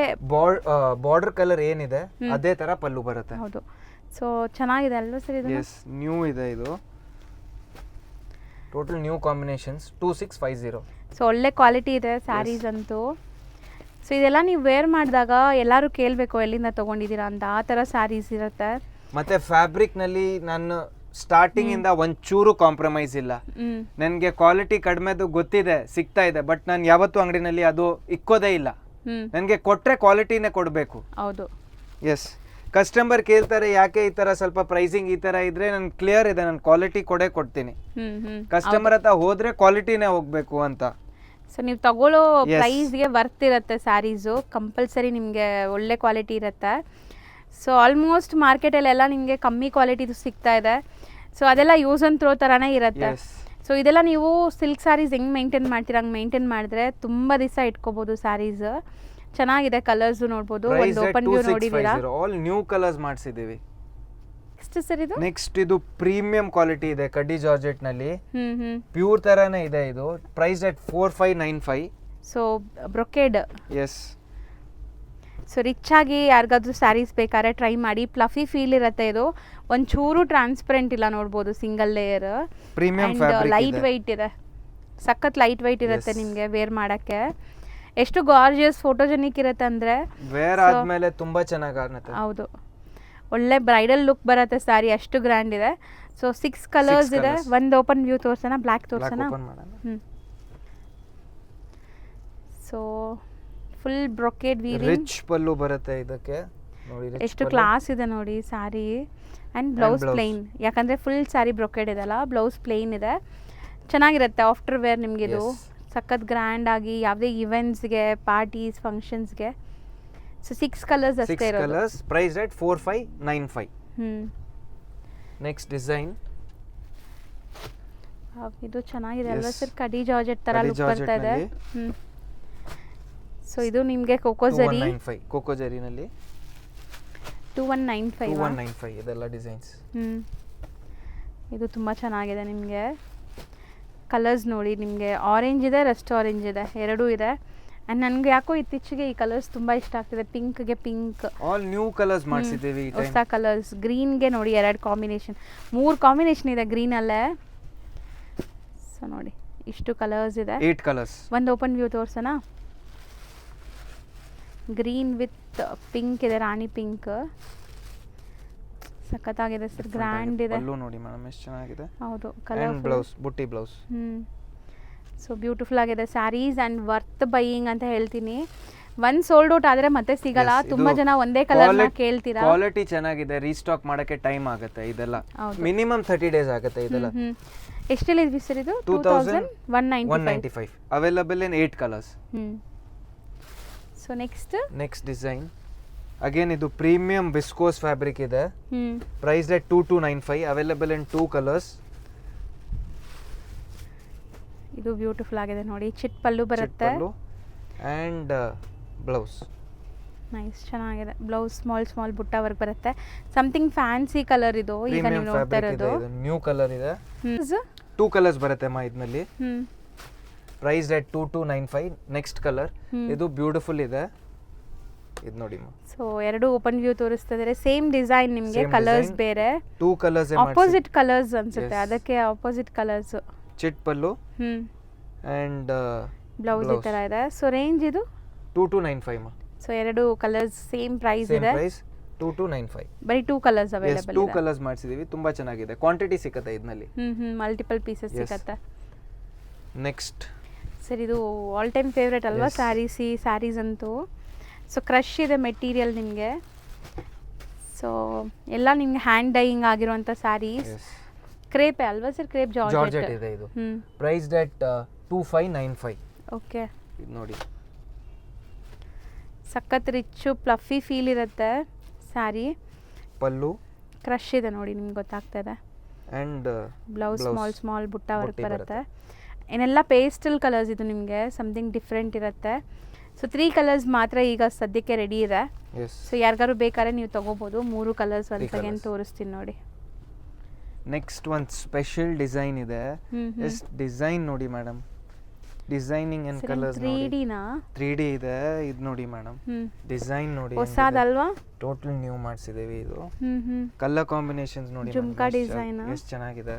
ಬಾರ್ಡರ್ ಕಲರ್ ಏನಿದೆ ಅದೇ ತರ ಪಲ್ಲು ಬರುತ್ತೆ. ಹೌದು. ಸೊ ಚೆನ್ನಾಗಿದೆ ಅಲ್ವಾ ಸರ್ ಇದು? ಎಸ್, ನ್ಯೂ ಇದೆ ಇದು. Total new combinations 2650. ಸೊ ಒಳ್ಳೆ ಕ್ವಾಲಿಟಿ ಇದೆ ಸ್ಯಾರೀಸ್ ಅಂತೂ. ಸೊ ಇದೆಲ್ಲ ನೀವು ವೇರ್ ಮಾಡಿದಾಗ ಎಲ್ಲರೂ ಕೇಳಬೇಕು ಎಲ್ಲಿಂದ ತೊಗೊಂಡಿದ್ದೀರಾ ಅಂತ. ಆ ಥರ ಸ್ಯಾರೀಸ್ ಇರುತ್ತೆ. ಮತ್ತೆ ಫ್ಯಾಬ್ರಿಕ್ ನಲ್ಲಿ ನಾನು ಸ್ಟಾರ್ಟಿಂಗ್ ಇಂದ ಒಂಚೂರು ಕಾಂಪ್ರಮೈಸ್ ಇಲ್ಲ. ನನಗೆ ಕ್ವಾಲಿಟಿ ಕಡಿಮೆದು ಗೊತ್ತಿದೆ, ಸಿಗ್ತಾ ಇದೆ, ಬಟ್ ನಾನು ಯಾವತ್ತೂ ಅಂಗಡಿನಲ್ಲಿ ಅದು ಇಕ್ಕೋದೇ ಇಲ್ಲ. ನನಗೆ ಕೊಟ್ರೆ ಕ್ವಾಲಿಟಿನೇ ಕೊಡಬೇಕು. ಹೌದು. ಎಸ್, ಕಸ್ಟಮರ್ ಕೇಳ್ತಾರೆ ಯಾಕೆ ಈ ತರ ಸ್ವಲ್ಪ ಪ್ರೈಸಿಂಗ್ ಈ ತರ ಇದ್ರೆ ನನ್ ಕ್ಲಿಯರ್ ಇದೆ, ನಾನು ಕ್ವಾಲಿಟಿ ಕೊಡ್ತೀನಿ. ಕಸ್ಟಮರ್ ಹತ್ರ ಹೋದ್ರೆ ಕ್ವಾಲಿಟಿನೇ ಹೋಗ್ಬೇಕು ಅಂತ. ಸೊ ನೀವು ತಗೊಳ್ಳೋ Yes. ಪ್ರೈಸ್ಗೆ ವರ್ತ್ ಇರುತ್ತೆ ಸ್ಯಾರೀಸು. ಕಂಪಲ್ಸರಿ ನಿಮಗೆ ಒಳ್ಳೆ ಕ್ವಾಲಿಟಿ ಇರುತ್ತೆ. ಸೊ ಆಲ್ಮೋಸ್ಟ್ ಮಾರ್ಕೆಟಲ್ಲೆಲ್ಲ ನಿಮಗೆ ಕಮ್ಮಿ ಕ್ವಾಲಿಟಿದು ಸಿಗ್ತಾ ಇದೆ. ಸೊ ಅದೆಲ್ಲ ಯೂಸ್ ಆ್ಯಂಡ್ ಥ್ರೋ ಥರನೇ ಇರುತ್ತೆ. Yes. ಸೊ ಇದೆಲ್ಲ ನೀವು ಸಿಲ್ಕ್ ಸ್ಯಾರೀಸ್ ಹೆಂಗೆ ಮೇಂಟೈನ್ ಮಾಡ್ತೀರಾ ಹಂಗೆ ಮೇಂಟೈನ್ ಮಾಡಿದ್ರೆ ತುಂಬ ದಿವಸ ಇಟ್ಕೋಬೋದು ಸ್ಯಾರೀಸ್. ಚೆನ್ನಾಗಿದೆ. ಕಲರ್ಸು ನೋಡ್ಬೋದು. ಒಂದು ಓಪನ್ ವ್ಯೂ ನೋಡಿದ್ದೀರಾ? ಆಲ್ ನ್ಯೂ ಕಲರ್ಸ್ ಮಾಡಿಸಿದೀವಿ. ಎಷ್ಟು ಸರ್ ಇದು? ನೆಕ್ಸ್ಟ್ ಇದು ಪ್ರೀಮಿಯಂ ಕ್ವಾಲಿಟಿ ಇದೆ ಕಡ್ಡಿ ಜಾರ್ಜೆಟ್ ನಲ್ಲಿ. ಹ್ಞೂ ಪ್ಯೂರ್ ತರಾನೇ ಇದೆ ಇದು. Price at 4595. So brocade. Yes. So rich ಆಗಿ ಯಾರಿಗಾದ್ರೂ ಸ್ಯಾರೀಸ್ ಬೇಕಾದ್ರೆ ಟ್ರೈ ಮಾಡಿ. ಫ್ಲಫಿ ಫೀಲ್ ಇರುತ್ತೆ ಇದು. ಒಂಚೂರು ಟ್ರಾನ್ಸ್ಪರೆಂಟ್ ಇಲ್ಲ ನೋಡ್ಬೋದು. Single layer. Premium and fabric light ಇದೆ. ವೆಯ್ಟ್ ಇದೆ. ಸಖತ್ ಲೈಟ್ ವೆಯ್ಟ್ ಇರುತ್ತೆ Yes. ನಿಮಗೆ ವೇರ್ ಮಾಡೋಕ್ಕೆ. ಎಷ್ಟು ಗಾರ್ಜಿಯಸ್ ಫೋಟೋಜೆನಿಕ್ ಇರುತ್ತೆ ಅಂದರೆ ವೇರ್ ಆದ್ಮೇಲೆ ತುಂಬಾ ಚೆನ್ನಾಗಿ ಕಾಣುತ್ತೆ. ಹೌದು. ಒಳ್ಳೆ ಬ್ರೈಡಲ್ ಲುಕ್ ಬರುತ್ತೆ ಸ್ಯಾರಿ. ಅಷ್ಟು ಗ್ರ್ಯಾಂಡ್ ಇದೆ. ಸೊ 6 ಕಲರ್ಸ್ ಇದೆ. colours. ಒಂದು ಓಪನ್ ವ್ಯೂ ತೋರ್ಸೋಣ. ಬ್ಲ್ಯಾಕ್ ತೋರ್ಸೋಣ. ಓಪನ್ ಮಾಡೋಣ. So full brocade weaving. Rich pallu ಬರುತ್ತೆ ಇದಕ್ಕೆ ನೋಡಿ. rich ಎಷ್ಟು ಪಲ್ಲು. ಕ್ಲಾಸ್ ಇದೆ ನೋಡಿ saree. And blouse blouse. Plain. ಯಾಕಂದರೆ ಫುಲ್ ಸ್ಯಾರಿ ಬ್ರೊಕೇಡ್ ಇದೆಲ್ಲ, ಬ್ಲೌಸ್ ಪ್ಲೇನ್ ಇದೆ. ಚೆನ್ನಾಗಿರುತ್ತೆ ಆಫ್ಟರ್ ವೇರ್ ನಿಮಗೆ ಇದು. Yes. ಸಖತ್ ಗ್ರ್ಯಾಂಡ್ ಆಗಿ ಯಾವುದೇ ಇವೆಂಟ್ಸ್ಗೆ, ಪಾರ್ಟೀಸ್, ಫಂಕ್ಷನ್ಸ್ಗೆ. ಸೊ 6 ಕಲರ್ಸ್ 6 ಅಷ್ಟೇ ಇರೋದು. Colours. Price at 4595. Next design. ಇದು ಚೆನ್ನಾಗಿದೆ ಅಲ್ವಾ Yes. ಸರ್? ಕಡಿ ಜಾರ್ಜೆಟ್ ಥರ ಕಡಿ ಲುಕ್ ಬರ್ತಾ ಇದೆ. ಜಾರ್ಜೆಟ್ನಲ್ಲಿ. ಸೊ ಇದು ನಿಮಗೆ ಕೋಕೋ ಜರಿ 2195. ಕೋಕೋ ಜರಿನಲ್ಲಿ 2195. 2195 ಇದೆಲ್ಲ ಡಿಸೈನ್ಸ್. ಇದು ತುಂಬ ಚೆನ್ನಾಗಿದೆ ನಿಮಗೆ. ಕಲರ್ಸ್ ನೋಡಿ, ನಿಮಗೆ ಆರೆಂಜ್ ಇದೆ, ರಸ್ಟ್ ಆರೆಂಜ್ ಇದೆ, ಎರಡೂ ಇದೆ. ಆ್ಯಂಡ್ ನನಗೆ ಯಾಕೋ ಇತ್ತೀಚೆಗೆ ಈ ಕಲರ್ಸ್ ತುಂಬ ಇಷ್ಟ ಆಗ್ತಿದೆ. ಪಿಂಕ್ಗೆ ಪಿಂಕ್, ಆಲ್ ನ್ಯೂ ಕಲರ್ಸ್ ಮಾಡಿಸಿದ್ದೀವಿ ಈ ಹೊಸ ಟೈಮ್. ಕಲರ್ಸ್. ಗ್ರೀನ್ಗೆ ನೋಡಿ 2 ಕಾಂಬಿನೇಷನ್, 3 ಕಾಂಬಿನೇಷನ್ ಇದೆ ಗ್ರೀನಲ್ಲೇ. ಸೊ ನೋಡಿ ಇಷ್ಟು ಕಲರ್ಸ್ ಇದೆ. 8 ಕಲರ್ಸ್. ಒಂದು ಓಪನ್ ವ್ಯೂ ತೋರ್ಸೋಣ. ಗ್ರೀನ್ ವಿತ್ ಪಿಂಕ್ ಇದೆ, ರಾಣಿ ಪಿಂಕ್. ಸಖತ್ತಾಗಿದೆ ಸರ್, ಗ್ರ್ಯಾಂಡ್ ಇದೆ. ಪಲ್ಲು ನೋಡಿ ಮೇಡಮ್ ಎಷ್ಟು ಚೆನ್ನಾಗಿದೆ. ಹೌದು, ಅಂಡ್ ಕಲರ್ ಬ್ಲೌಸ್, ಬುಟ್ಟಿ ಬ್ಲೌಸ್. ಸೊ ಬ್ಯೂಟಿಫುಲ್ ಆಗಿದೆ ಸ್ಯಾರೀಸ್ ಆ್ಯಂಡ್ ವರ್ತ್ ಬೈಯಿಂಗ್ ಅಂತ ಹೇಳ್ತೀನಿ. ಒನ್ ಸೋಲ್ಡ್ ಔಟ್ ಆದರೆ ಮತ್ತೆ ಸಿಗಲ್ಲ. Yes, ತುಂಬ ಇದು ಜನ ಒಂದೇ ಕಲರ್ನ ಕೇಳ್ತೀರಾ. ಕ್ವಾಲಿಟಿ ಚೆನ್ನಾಗಿದೆ, ರೀಸ್ಟಾಕ್ ಮಾಡಕ್ಕೆ ಟೈಮ್ ಆಗುತ್ತೆ ಇದೆಲ್ಲ. ಮಿನಿಮಮ್ 30 ಡೇಸ್ ಆಗುತ್ತೆ ಇದೆಲ್ಲ. ಎಷ್ಟೆಲ್ಲ ಇದ್ವಿ ಸರ್ ಇದು? 2195. Available in 8 colours. So next design again ಇದು ಪ್ರೀಮಿಯಂ ವಿಸ್ಕೋಸ್ ಫ್ಯಾಬ್ರಿಕ್ ಇದೆ. Price at 2295. Available in 2 colours. ಇದು ಬ್ಯೂಟಿಫುಲ್ ಆಗಿದೆ ನೋಡಿ, ಚಿಟ್ ಪಲ್ಲು ಬರುತ್ತೆ ಅಂಡ್ ಬ್ಲೌಸ್. ನೈಸ್, ಚೆನ್ನಾಗಿದೆ. ಬ್ಲೌಸ್ ಸ್ಮಾಲ್ ಬುಟ್ಟ ವರ್ಕ್ ಬರುತ್ತೆ. ಸಮಥಿಂಗ್ ಫ್ಯಾನ್ಸಿ ಕಲರ್ ಇದು ಈಗ ನೀವು ನೋಡ್ತಾ ಇರೋದು. ನ್ಯೂ ಕಲರ್ ಇದೆ. 2 ಕಲರ್ಸ್ ಬರುತ್ತೆ ಮಾ ಇದರಲ್ಲಿ. Price at 2295. ನೆಕ್ಸ್ಟ್ ಕಲರ್ ಇದು ಬ್ಯೂಟಿಫುಲ್ ಇದೆ, ಇದು ನೋಡಿ ಮಾ. ಸೊ ಎರಡು ಓಪನ್ ವ್ಯೂ ತೋರಿಸ್ತಾ ಇದ್ದಾರೆ. ಸೇಮ್ ಡಿಸೈನ್, ನಿಮಗೆ ಕಲರ್ಸ್ ಬೇರೆ. 2 ಕಲರ್ಸ್ ಆಪೋಸಿಟ್ ಕಲರ್ಸ್ ಅನ್ಸುತ್ತೆ, ಅದಕ್ಕೆ opposite colours. Chit pallu and blouse ಈ ತರ ಇದೆ. ಸೊ ರೇಂಜ್ ಇದು 2295 ಮಾ. ಸೊ ಎರಡು ಕಲರ್ಸ್ ಸೇಮ್ ಪ್ರೈಸ್ ಇದೆ. ಪ್ರೈಸ್ 2295. ಬರೀ 2 ಕಲರ್ಸ್ ಅವೈಲೇಬಲ್ 2 ಕಲರ್ಸ್ ಮಾಡಿಸಿದೀವಿ. ತುಂಬಾ ಚೆನ್ನಾಗಿದೆ, ಕ್ವಾಂಟಿಟಿ ಸಿಗುತ್ತೆ ಇದರಲ್ಲಿ. ಮಲ್ಟಿಪಲ್ ಪೀಸಸ್ ಸಿಗುತ್ತೆ. ನೆಕ್ಸ್ಟ್ ಸರ್ ಇದು ಆಲ್ ಟೈಮ್ ಫೇವ್ರೇಟ್ ಅಲ್ವಾ ಸ್ಯಾರೀಸ್ ಅಂತೂ. ಸೊ ಕ್ರಶ್ ಇದೆ ಮೆಟೀರಿಯಲ್ ನಿಮಗೆ. ಸೊ ಎಲ್ಲ ನಿಮ್ಗೆ ಹ್ಯಾಂಡ್ ಡೈಯಿಂಗ್ ಆಗಿರುವಂಥ ಸ್ಯಾರೀಸ್. ಕ್ರೇಪ್ ಅಲ್ವಾ ಸರ್? ಕ್ರೇಪ್ ಜಾರ್ಜೆಟ್ ಇದೆ ಇದು. Price at 2595. ಓಕೆ, ಇದು ನೋಡಿ ಸಖತ್ ರಿಚ್ ಪ್ಲಫಿ ಫೀಲ್ ಇರುತ್ತೆ ಸ್ಯಾರಿ. ಪಲ್ಲು ಕ್ರಶ್ ಇದೆ ನೋಡಿ, ನಿಮ್ಗೆ ಗೊತ್ತಾಗ್ತಾ ಇದೆ. ಅಂಡ್ ಬ್ಲೌಸ್ ಸ್ಮಾಲ್ ಬುಟ್ಟ ವರ್ಕ್ ಬರುತ್ತೆ. ಏನೆಲ್ಲ ಪೇಸ್ಟಲ್ ಕಲರ್ಸ್ ಇದು ನಿಮಗೆ ಸಮಥಿಂಗ್ ಡಿಫ್ರೆಂಟ್ ಇರುತ್ತೆ. ಸೊ 3 ಕಲರ್ಸ್ ಮಾತ್ರ ಈಗ ಸದ್ಯಕ್ಕೆ ರೆಡಿ ಇದೆ. ಸೊ ಯಾರಿಗಾರು ಬೇಕಾದ್ರೆ ನೀವು ತಗೋಬಹುದು. 3 ಕಲರ್ಸ್ ಒಂದ್ಸ್ ಅಗೇನ್ ತೋರಿಸ್ತೀನಿ ನೋಡಿ. ನೆಕ್ಸ್ಟ್ ಒಂದು ಸ್ಪೆಷಲ್ ಡಿಸೈನ್ ಇದೆ. ಎಷ್ಟು ಡಿಸೈನ್ ನೋಡಿ ಮೇಡಮ್, ಡಿಸೈನಿಂಗ್ ಅಂಡ್ ಕಲರ್ಸ್ ನೋಡಿ. 3D ಇದೆ ಇದು ನೋಡಿ ಮೇಡಮ್. ಡಿಸೈನ್ ನೋಡಿ, ಹೊಸದಲ್ವಾ? ಟೋಟಲ್ ನ್ಯೂ ಮಾಡಿಸಿದೀವಿ ಇದು. ಕಲರ್ ಕಾಂಬಿನೇಷನ್ಸ್ ನೋಡಿ, ಜುಮ್ಕಾ ಡಿಸೈನ್ ಎಷ್ಟು ಚೆನ್ನಾಗಿದೆ.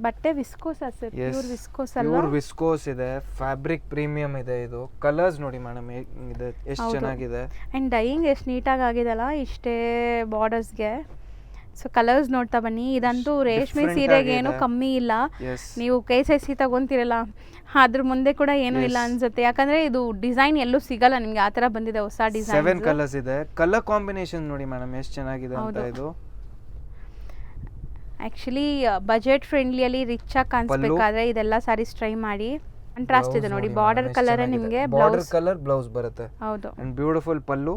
ಬಟ್ಟೆ ವಿಸ್ಕೋಸ್ ಸರ್, ಪ್ಯೂರ್ ವಿಸ್ಕೋಸ್ ಅಲ್ವಾ? ಪ್ಯೂರ್ ವಿಸ್ಕೋಸ್ ಇದೆ, ಫ್ಯಾಬ್ರಿಕ್ ಪ್ರೀಮಿಯಂ ಇದೆ ಇದು. ಕಲರ್ಸ್ ನೋಡಿ ಮೇಡಮ್ ಇದೆ, ಎಷ್ಟು ಚೆನ್ನಾಗಿದೆ. ಅಂಡ್ ಡೈಯಿಂಗ್ ಎಷ್ಟು ನೀಟಾಗಿ ಆಗಿದೆಲ್ಲ ಇಷ್ಟೇ ಬಾರ್ಡರ್ಸ್ಗೆ. ಸೊ ಕಲರ್ಸ್ ನೋಡ್ತಾ ಬನ್ನಿ. ಇದಂತೂ ರೇಷ್ಮೆ ಸೀರೆಗೆ ಏನು ಕಮ್ಮಿ ಇಲ್ಲ. ನೀವು KCC ತಗೊಂತೀರಲ್ಲ ಅದ್ರ ಮುಂದೆ ಕೂಡ ಏನು ಇಲ್ಲ ಅನ್ಸುತ್ತೆ. ಯಾಕಂದ್ರೆ ಇದು ಡಿಸೈನ್ ಎಲ್ಲೂ ಸಿಗಲ್ಲ ನಿಮ್ಗೆ, ಆ ತರ ಬಂದಿದೆ ಹೊಸ ಡಿಸೈನ್. 7 ಕಲರ್ಸ್ ಇದೆ. ಕಲರ್ ಕಾಂಬಿನೇಷನ್ ನೋಡಿ ಮೇಡಮ್ ಎಷ್ಟು ಚೆನ್ನಾಗಿದೆ ಅಂತ. ಇದು ಆಕ್ಚುಲಿ ಬಜೆಟ್ ಫ್ರೆಂಡ್ಲಿಯಲ್ಲಿ ರಿಚ್ ಆಗಿ ಕಾಣಿಸ್ಬೇಕಾದ್ರೆ ಇದೆಲ್ಲ ಸಾರೀಸ್ ಟ್ರೈ ಮಾಡಿ. ಕಾಂಟ್ರಾಸ್ಟ್ ಇದೆ ನೋಡಿ, ಬಾರ್ಡರ್ ಕಲರ್ ನಿಮಗೆ ಬಾರ್ಡರ್ ಕಲರ್ ಬ್ಲೌಸ್ ಬರುತ್ತೆ. ಹೌದು, and beautiful pallu.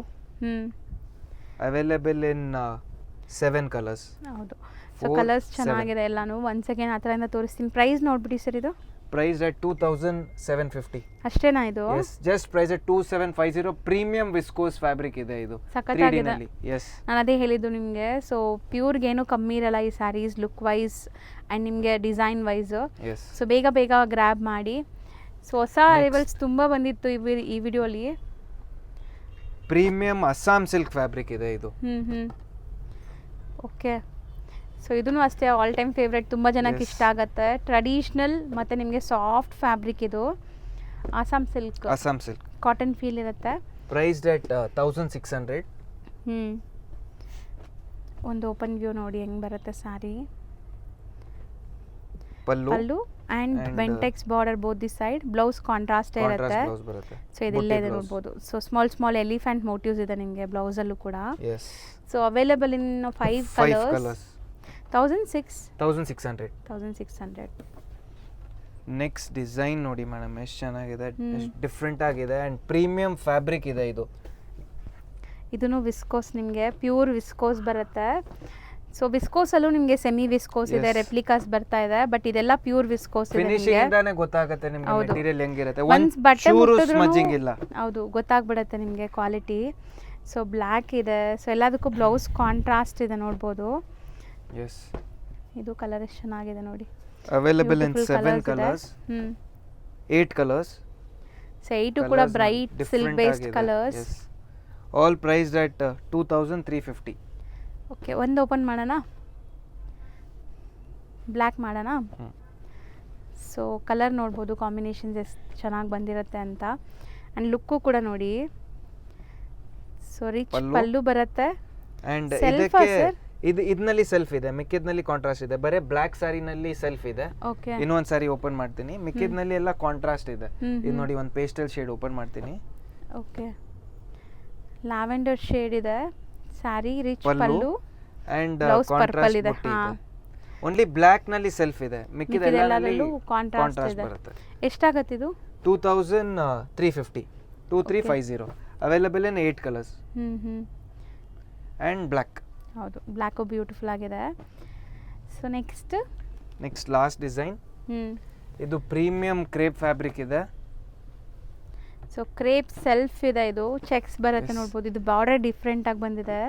Available in 7 colours. ಹೌದು. ಸೊ ಕಲರ್ಸ್ ಚೆನ್ನಾಗಿದೆ ಎಲ್ಲಾನು. ಒನ್ಸ್ ಅಗೇನ್ ಆ ಥರದಿಂದ ತೋರಿಸ್ತೀನಿ. ಪ್ರೈಸ್ ನೋಡ್ಬಿಡಿ ಸರ್ ಇದು. Price at 2750. ಅಷ್ಟೇನಾ ಇದು? Yes, just price at 2750. Premium viscose fabric ಇದೆ ಇದು. ಸಖತ್ತಾಗಿದೆ. ಎಸ್, ನಾನು ಅದೇ ಹೇಳಿದ್ದು ನಿಮಗೆ. ಸೊ ಪ್ಯೂರ್ಗೆ ಏನು ಕಮ್ಮಿ ಇರಲ್ಲ ಈ ಸ್ಯಾರೀಸ್, ಲುಕ್ ವೈಸ್ ಆ್ಯಂಡ್ ನಿಮಗೆ ಡಿಸೈನ್ ವೈಸ್. ಸೊ ಬೇಗ ಗ್ರ್ಯಾಬ್ ಮಾಡಿ. ಸೊ ಹೊಸ ಅರೈವಲ್ಸ್ ತುಂಬ ಬಂದಿತ್ತು ಈ ವಿಡಿಯೋಲಿ. ಪ್ರೀಮಿಯಂ ಅಸ್ಸಾಂ ಸಿಲ್ಕ್ ಫ್ಯಾಬ್ರಿಕ್ ಇದೆ ಇದು. ಓಕೆ, ಸೊ ಇದೂ ಅಷ್ಟೇ ಆಲ್ ಟೈಮ್ ಫೇವ್ರೆಟ್, ತುಂಬ ಜನಕ್ಕೆ ಇಷ್ಟ ಆಗುತ್ತೆ. ಟ್ರೆಡಿಷ್ನಲ್ ಮತ್ತು ನಿಮಗೆ ಸಾಫ್ಟ್ ಫ್ಯಾಬ್ರಿಕ್ ಇದು. ಅಸ್ಸಾಂ ಸಿಲ್ಕ್ ಕಾಟನ್ ಫೀಲ್ ಇರುತ್ತೆ. Price at 1600. ಒಂದು ಓಪನ್ ವ್ಯೂ ನೋಡಿ ಹೆಂಗೆ ಬರುತ್ತೆ saree. Pallu and Bentex border both the side. Blouse contrast ಇರುತ್ತೆ. ಸೊ ಇದೆಲ್ಲ ಇದೆ ನೋಡ್ಬೋದು. ಸೊ ಸ್ಮಾಲ್ ಎಲಿಫೆಂಟ್ ಮೋಟಿವ್ಸ್ ಇದೆ ನಿಮಗೆ ಬ್ಲೌಸಲ್ಲೂ ಕೂಡ. So available in 5 colours. 1600. Next design ನೋಡಿ ಮೇಡಮ್ ಎಷ್ಟು ಚೆನ್ನಾಗಿದೆ, ಡಿಫ್ರೆಂಟ್ ಆಗಿದೆ. ಅಂಡ್ ಪ್ರೀಮಿಯಂ ಫ್ಯಾಬ್ರಿಕ್ ಇದೆ ಇದು. ಇದನ್ನು ವಿಸ್ಕೋಸ್, ನಿಮಗೆ ಪ್ಯೂರ್ ವಿಸ್ಕೋಸ್ ಬರುತ್ತೆ. ಸೊ ವಿಸ್ಕೋಸ್ ಅಲ್ಲೂ ನಿಮಗೆ ಸೆಮಿ ವಿಸ್ಕೋಸ್ ಇದೆ, ರೆಪ್ಲಿಕಾಸ್ ಬರ್ತಾ ಇದೆ. ಬಟ್ ಇದೆಲ್ಲ ಪ್ಯೂರ್ ವಿಸ್ಕೋಸ್ ಇದೆ. ಫಿನಿಶಿಂಗ್ ಇಂದಾನೆ ಗೊತ್ತಾಗುತ್ತೆ ನಿಮಗೆ ಮೆಟೀರಿಯಲ್ ಹೆಂಗಿರುತ್ತೆ. ಒನ್ಸ್ ಬಟ್ಟೆ ಸ್ಮಜ್ಜಿಂಗ್ ಇಲ್ಲ. ಹೌದು, ಗೊತ್ತಾಗ್ಬಿಡುತ್ತೆ ನಿಮಗೆ ಕ್ವಾಲಿಟಿ. ಸೊ ಬ್ಲ್ಯಾಕ್ ಇದೆ. ಸೊ ಎಲ್ಲದಕ್ಕೂ ಬ್ಲೌಸ್ ಕಾಂಟ್ರಾಸ್ಟ್ ಇದೆ ನೋಡ್ಬೋದು. ಇದು ಕಲರ್ ಎಷ್ಟು ಚೆನ್ನಾಗಿದೆ ನೋಡಿ. Available in 7 colours, 8 colours. So 8 ಕೂಡ bright silk based colours. All priced at 2350. Okay, ಒಂದು ಓಪನ್ ಮಾಡೋಣ, ಬ್ಲ್ಯಾಕ್ ಮಾಡೋಣ. ಸೊ ಕಲರ್ ನೋಡ್ಬೋದು, ಕಾಂಬಿನೇಷನ್ಸ್ ಎಷ್ಟು ಚೆನ್ನಾಗಿ ಬಂದಿರುತ್ತೆ ಅಂತ. ಆ್ಯಂಡ್ ಲುಕ್ಕು ಕೂಡ ನೋಡಿ ಸೊ ರಿಚ್ ಪಲ್ಲು. ಪಲ್ಲು ಬರುತ್ತೆ. ಅಂಡ್ Self ಆ ಇದಕ್ಕೆ sir? ಇದರಲ್ಲಿ ಸೆಲ್ಫ್ ಇದೆ, ಮಿಕ್ಕಿದ್ನಲ್ಲಿ ಕಾಂಟ್ರಾಸ್ಟ್ ಇದೆ. ಬರೀ ಬ್ಲಾಕ್ ಸ್ಯಾರಿನಲ್ಲಿ ಸೆಲ್ಫ್ ಇದೆ. ಓಕೆ. ಇನ್ನೊಂದು ಸಾರಿ ಓಪನ್ ಮಾಡ್ತೀನಿ. ಮಿಕ್ಕಿದ್ನಲ್ಲಿ ಎಲ್ಲ ಕಾಂಟ್ರಾಸ್ಟ್ ಇದೆ. ಹ್ಮ್, ಇದು ನೋಡಿ ಒಂದು ಪೇಸ್ಟಲ್ ಶೇಡ್ ಓಪನ್ ಮಾಡ್ತೀನಿ. ಓಕೆ. ಲ್ಯಾವೆಂಡರ್ ಶೇಡ್ ಇದೆ, sari rich pallu pallu, and blouse purple contrast ಇದೆ. ಬುಟ್ಟಿ ಹಾ, ಇದೆ. ಓನ್ಲಿ ಬ್ಲಾಕ್ ನಲ್ಲಿ ಸೆಲ್ಫ್ ಇದೆ, ಮಿಕ್ಕಿದೆಲ್ಲದಲ್ಲಿ ಮಿಕ್ಕಿದೆಲ್ಲದರಲ್ಲೂ ಕಾಂಟ್ರಾಸ್ಟ್ ಕಾಂಟ್ರಾಸ್ಟ್ ಇದೆ. ಬರುತ್ತೆ. ಎಷ್ಟಾಗತ್ತೆ ಇದು? 2350 2350 available in 8 colours and black. ಹೌದು, ಬ್ಲ್ಯಾಕು ಬ್ಯೂಟಿಫುಲ್ ಆಗಿದೆ. So next last design. ಇದು ಪ್ರೀಮಿಯಂ ಕ್ರೇಪ್ ಫ್ಯಾಬ್ರಿಕ್ ಇದೆ. ಸೊ ಕ್ರೇಪ್ ಸೆಲ್ಫ್ ಇದೆ, ಇದು ಚೆಕ್ಸ್ ಬರುತ್ತೆ. Yes. ನೋಡ್ಬೋದು, ಇದು ಬಾರ್ಡರ್ ಡಿಫ್ರೆಂಟ್ ಆಗಿ ಬಂದಿದೆ.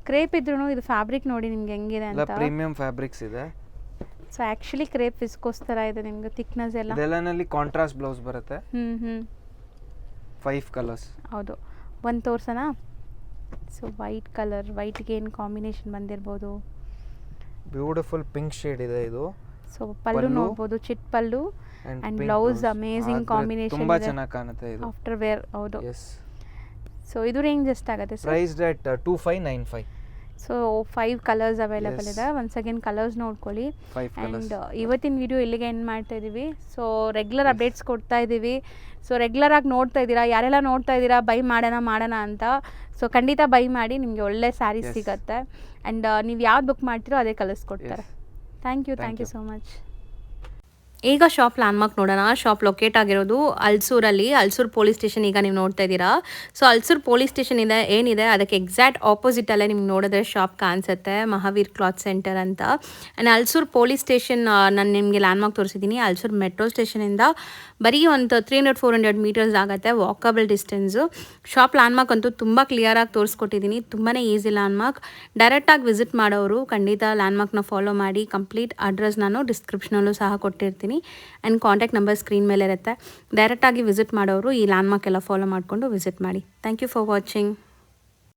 ಕ್ರೇಪ್ ಇದ್ರೂ ಇದು ಫ್ಯಾಬ್ರಿಕ್ ನೋಡಿ ನಿಮ್ಗೆ ಹೆಂಗಿದೆ ಎಲ್ಲ ಅಂತ. ಪ್ರೀಮಿಯಂ ಫ್ಯಾಬ್ರಿಕ್ಸ್ ಇದೆ. ಸೊ ಆ್ಯಕ್ಚುಲಿ ಕ್ರೇಪ್ ವಿಸ್ಕೋಸ್ ಥರ ಇದೆ ನಿಮ್ಗೆ ಥಿಕ್ನೆಸ್ ಎಲ್ಲ. ಇದೆಲ್ಲನಲ್ಲಿ ಕಾಂಟ್ರಾಸ್ಟ್ ಬ್ಲೌಸ್ ಬರುತ್ತೆ. 5 ಕಲರ್ಸ್. ಹೌದು, ಒಂದು ತೋರ್ಸೋಣ. ಸೊ ವೈಟ್ ಕಲರ್, ವೈಟ್ಗೆ ಏನು ಕಾಂಬಿನೇಷನ್ ಬಂದಿರ್ಬೋದು. ಬ್ಯೂಟಿಫುಲ್ ಪಿಂಕ್ ಶೇಡ್ ಇದೆ ಇದು. ಸೊ ಪಲ್ಲು ಪಲ್ಲು ನೋಡ್ಬೋದು, ಚಿಟ್ pallu and and pink blouse blouse. Amazing ಆದ್ರೆ ಕಾಂಬಿನೇಷನ್ ತುಂಬಾ ಇದೆ. ಚೆನ್ನಾಗಿ ಕಾಣುತ್ತೆ ಇದು. After wear. ಹೌದು. ಎಸ್. ಸೊ ಇದು ರೇಂಜ್ ಎಷ್ಟಾಗುತ್ತೆ sir? Priced at 2595. So 5 colours available Yes. ಇದೆ. ಒನ್ಸ್ ಅಗೇನ್ ಕಲರ್ಸ್ ನೋಡ್ಕೊಳ್ಳಿ. 5 ಕಲರ್ಸ್. ಆ್ಯಂಡ್ ಇವತ್ತಿನ ವಿಡಿಯೋ ಇಲ್ಲಿಗೆ ಎಂಡ್ ಮಾಡ್ತಾ ಇದ್ದೀವಿ. ಸೊ ರೆಗ್ಯುಲರ್ ಅಪ್ಡೇಟ್ಸ್ ಕೊಡ್ತಾ ಇದ್ದೀವಿ. ಸೊ ರೆಗ್ಯುಲರಾಗಿ ನೋಡ್ತಾ ಇದ್ದೀರಾ, ಯಾರೆಲ್ಲ ನೋಡ್ತಾ ಇದ್ದೀರಾ ಬೈ ಮಾಡೋಣ ಅಂತ. ಸೊ ಖಂಡಿತ ಬೈ ಮಾಡಿ, ನಿಮಗೆ ಒಳ್ಳೆ ಸ್ಯಾರೀಸ್ Yes. ಸಿಗುತ್ತೆ. ಆ್ಯಂಡ್ ನೀವು ಯಾವ್ದು ಬುಕ್ ಮಾಡ್ತೀರೋ ಅದೇ ಕಳಿಸ್ಕೊಡ್ತಾರೆ. Thank you so much. ಈಗ ಶಾಪ್ ಲ್ಯಾಂಡ್ಮಾರ್ಕ್ ನೋಡೋಣ. ಶಾಪ್ ಲೊಕೇಟ್ ಆಗಿರೋದು ಅಲ್ಸೂರಲ್ಲಿ, ಅಲ್ಸೂರು ಪೊಲೀಸ್ ಸ್ಟೇಷನ್ ಈಗ ನೀವು ನೋಡ್ತಾ ಇದ್ದೀರಾ. ಸೊ ಅಲ್ಸೂರು ಪೊಲೀಸ್ ಸ್ಟೇಷನ್ ಇದೆ ಏನಿದೆ ಅದಕ್ಕೆ ಎಕ್ಸಾಕ್ಟ್ ಆಪೋಸಿಟಲ್ಲೇ ನಿಮ್ಗೆ ನೋಡಿದ್ರೆ ಶಾಪ್ ಕಾಣಿಸುತ್ತೆ, ಮಹಾವೀರ್ ಕ್ಲಾತ್ ಸೆಂಟರ್ ಅಂತ. ಆ್ಯಂಡ್ ಅಲ್ಸೂರು ಪೊಲೀಸ್ ಸ್ಟೇಷನ್ ನಾನು ನಿಮಗೆ ಲ್ಯಾಂಡ್ಮಾರ್ಕ್ ತೋರಿಸಿದ್ದೀನಿ. ಅಲ್ಸೂರು ಮೆಟ್ರೋ ಸ್ಟೇಷನಿಂದ ಬರೀ ಒಂದು 300-400 ಮೀಟರ್ಸ್ ಆಗುತ್ತೆ, ವಾಕಬಲ್ ಡಿಸ್ಟೆನ್ಸು. ಶಾಪ್ ಲ್ಯಾಂಡ್ಮಾರ್ಕ್ ಅಂತೂ ತುಂಬ ಕ್ಲಿಯರಾಗಿ ತೋರಿಸ್ಕೊಟ್ಟಿದ್ದೀನಿ, ತುಂಬಾ ಈಸಿ ಲ್ಯಾಂಡ್ಮಾರ್ಕ್. ಡೈರೆಕ್ಟಾಗಿ ವಿಸಿಟ್ ಮಾಡೋರು ಖಂಡಿತ ಲ್ಯಾಂಡ್ಮಾರ್ಕ್ನ ಫಾಲೋ ಮಾಡಿ. ಕಂಪ್ಲೀಟ್ ಅಡ್ರೆಸ್ ನಾನು ಡಿಸ್ಕ್ರಿಪ್ಷನಲ್ಲೂ ಸಹ ಕೊಟ್ಟಿರ್ತೀನಿ. ಆ್ಯಂಡ್ ಕಾಂಟ್ಯಾಕ್ಟ್ ನಂಬರ್ ಸ್ಕ್ರೀನ್ ಮೇಲೆ ಇರುತ್ತೆ. ಡೈರೆಕ್ಟಾಗಿ ವಿಸಿಟ್ ಮಾಡೋರು ಈ ಲ್ಯಾಂಡ್ಮಾರ್ಕ್ ಎಲ್ಲ ಫಾಲೋ ಮಾಡಿಕೊಂಡು ವಿಸಿಟ್ ಮಾಡಿ. Thank you for watching.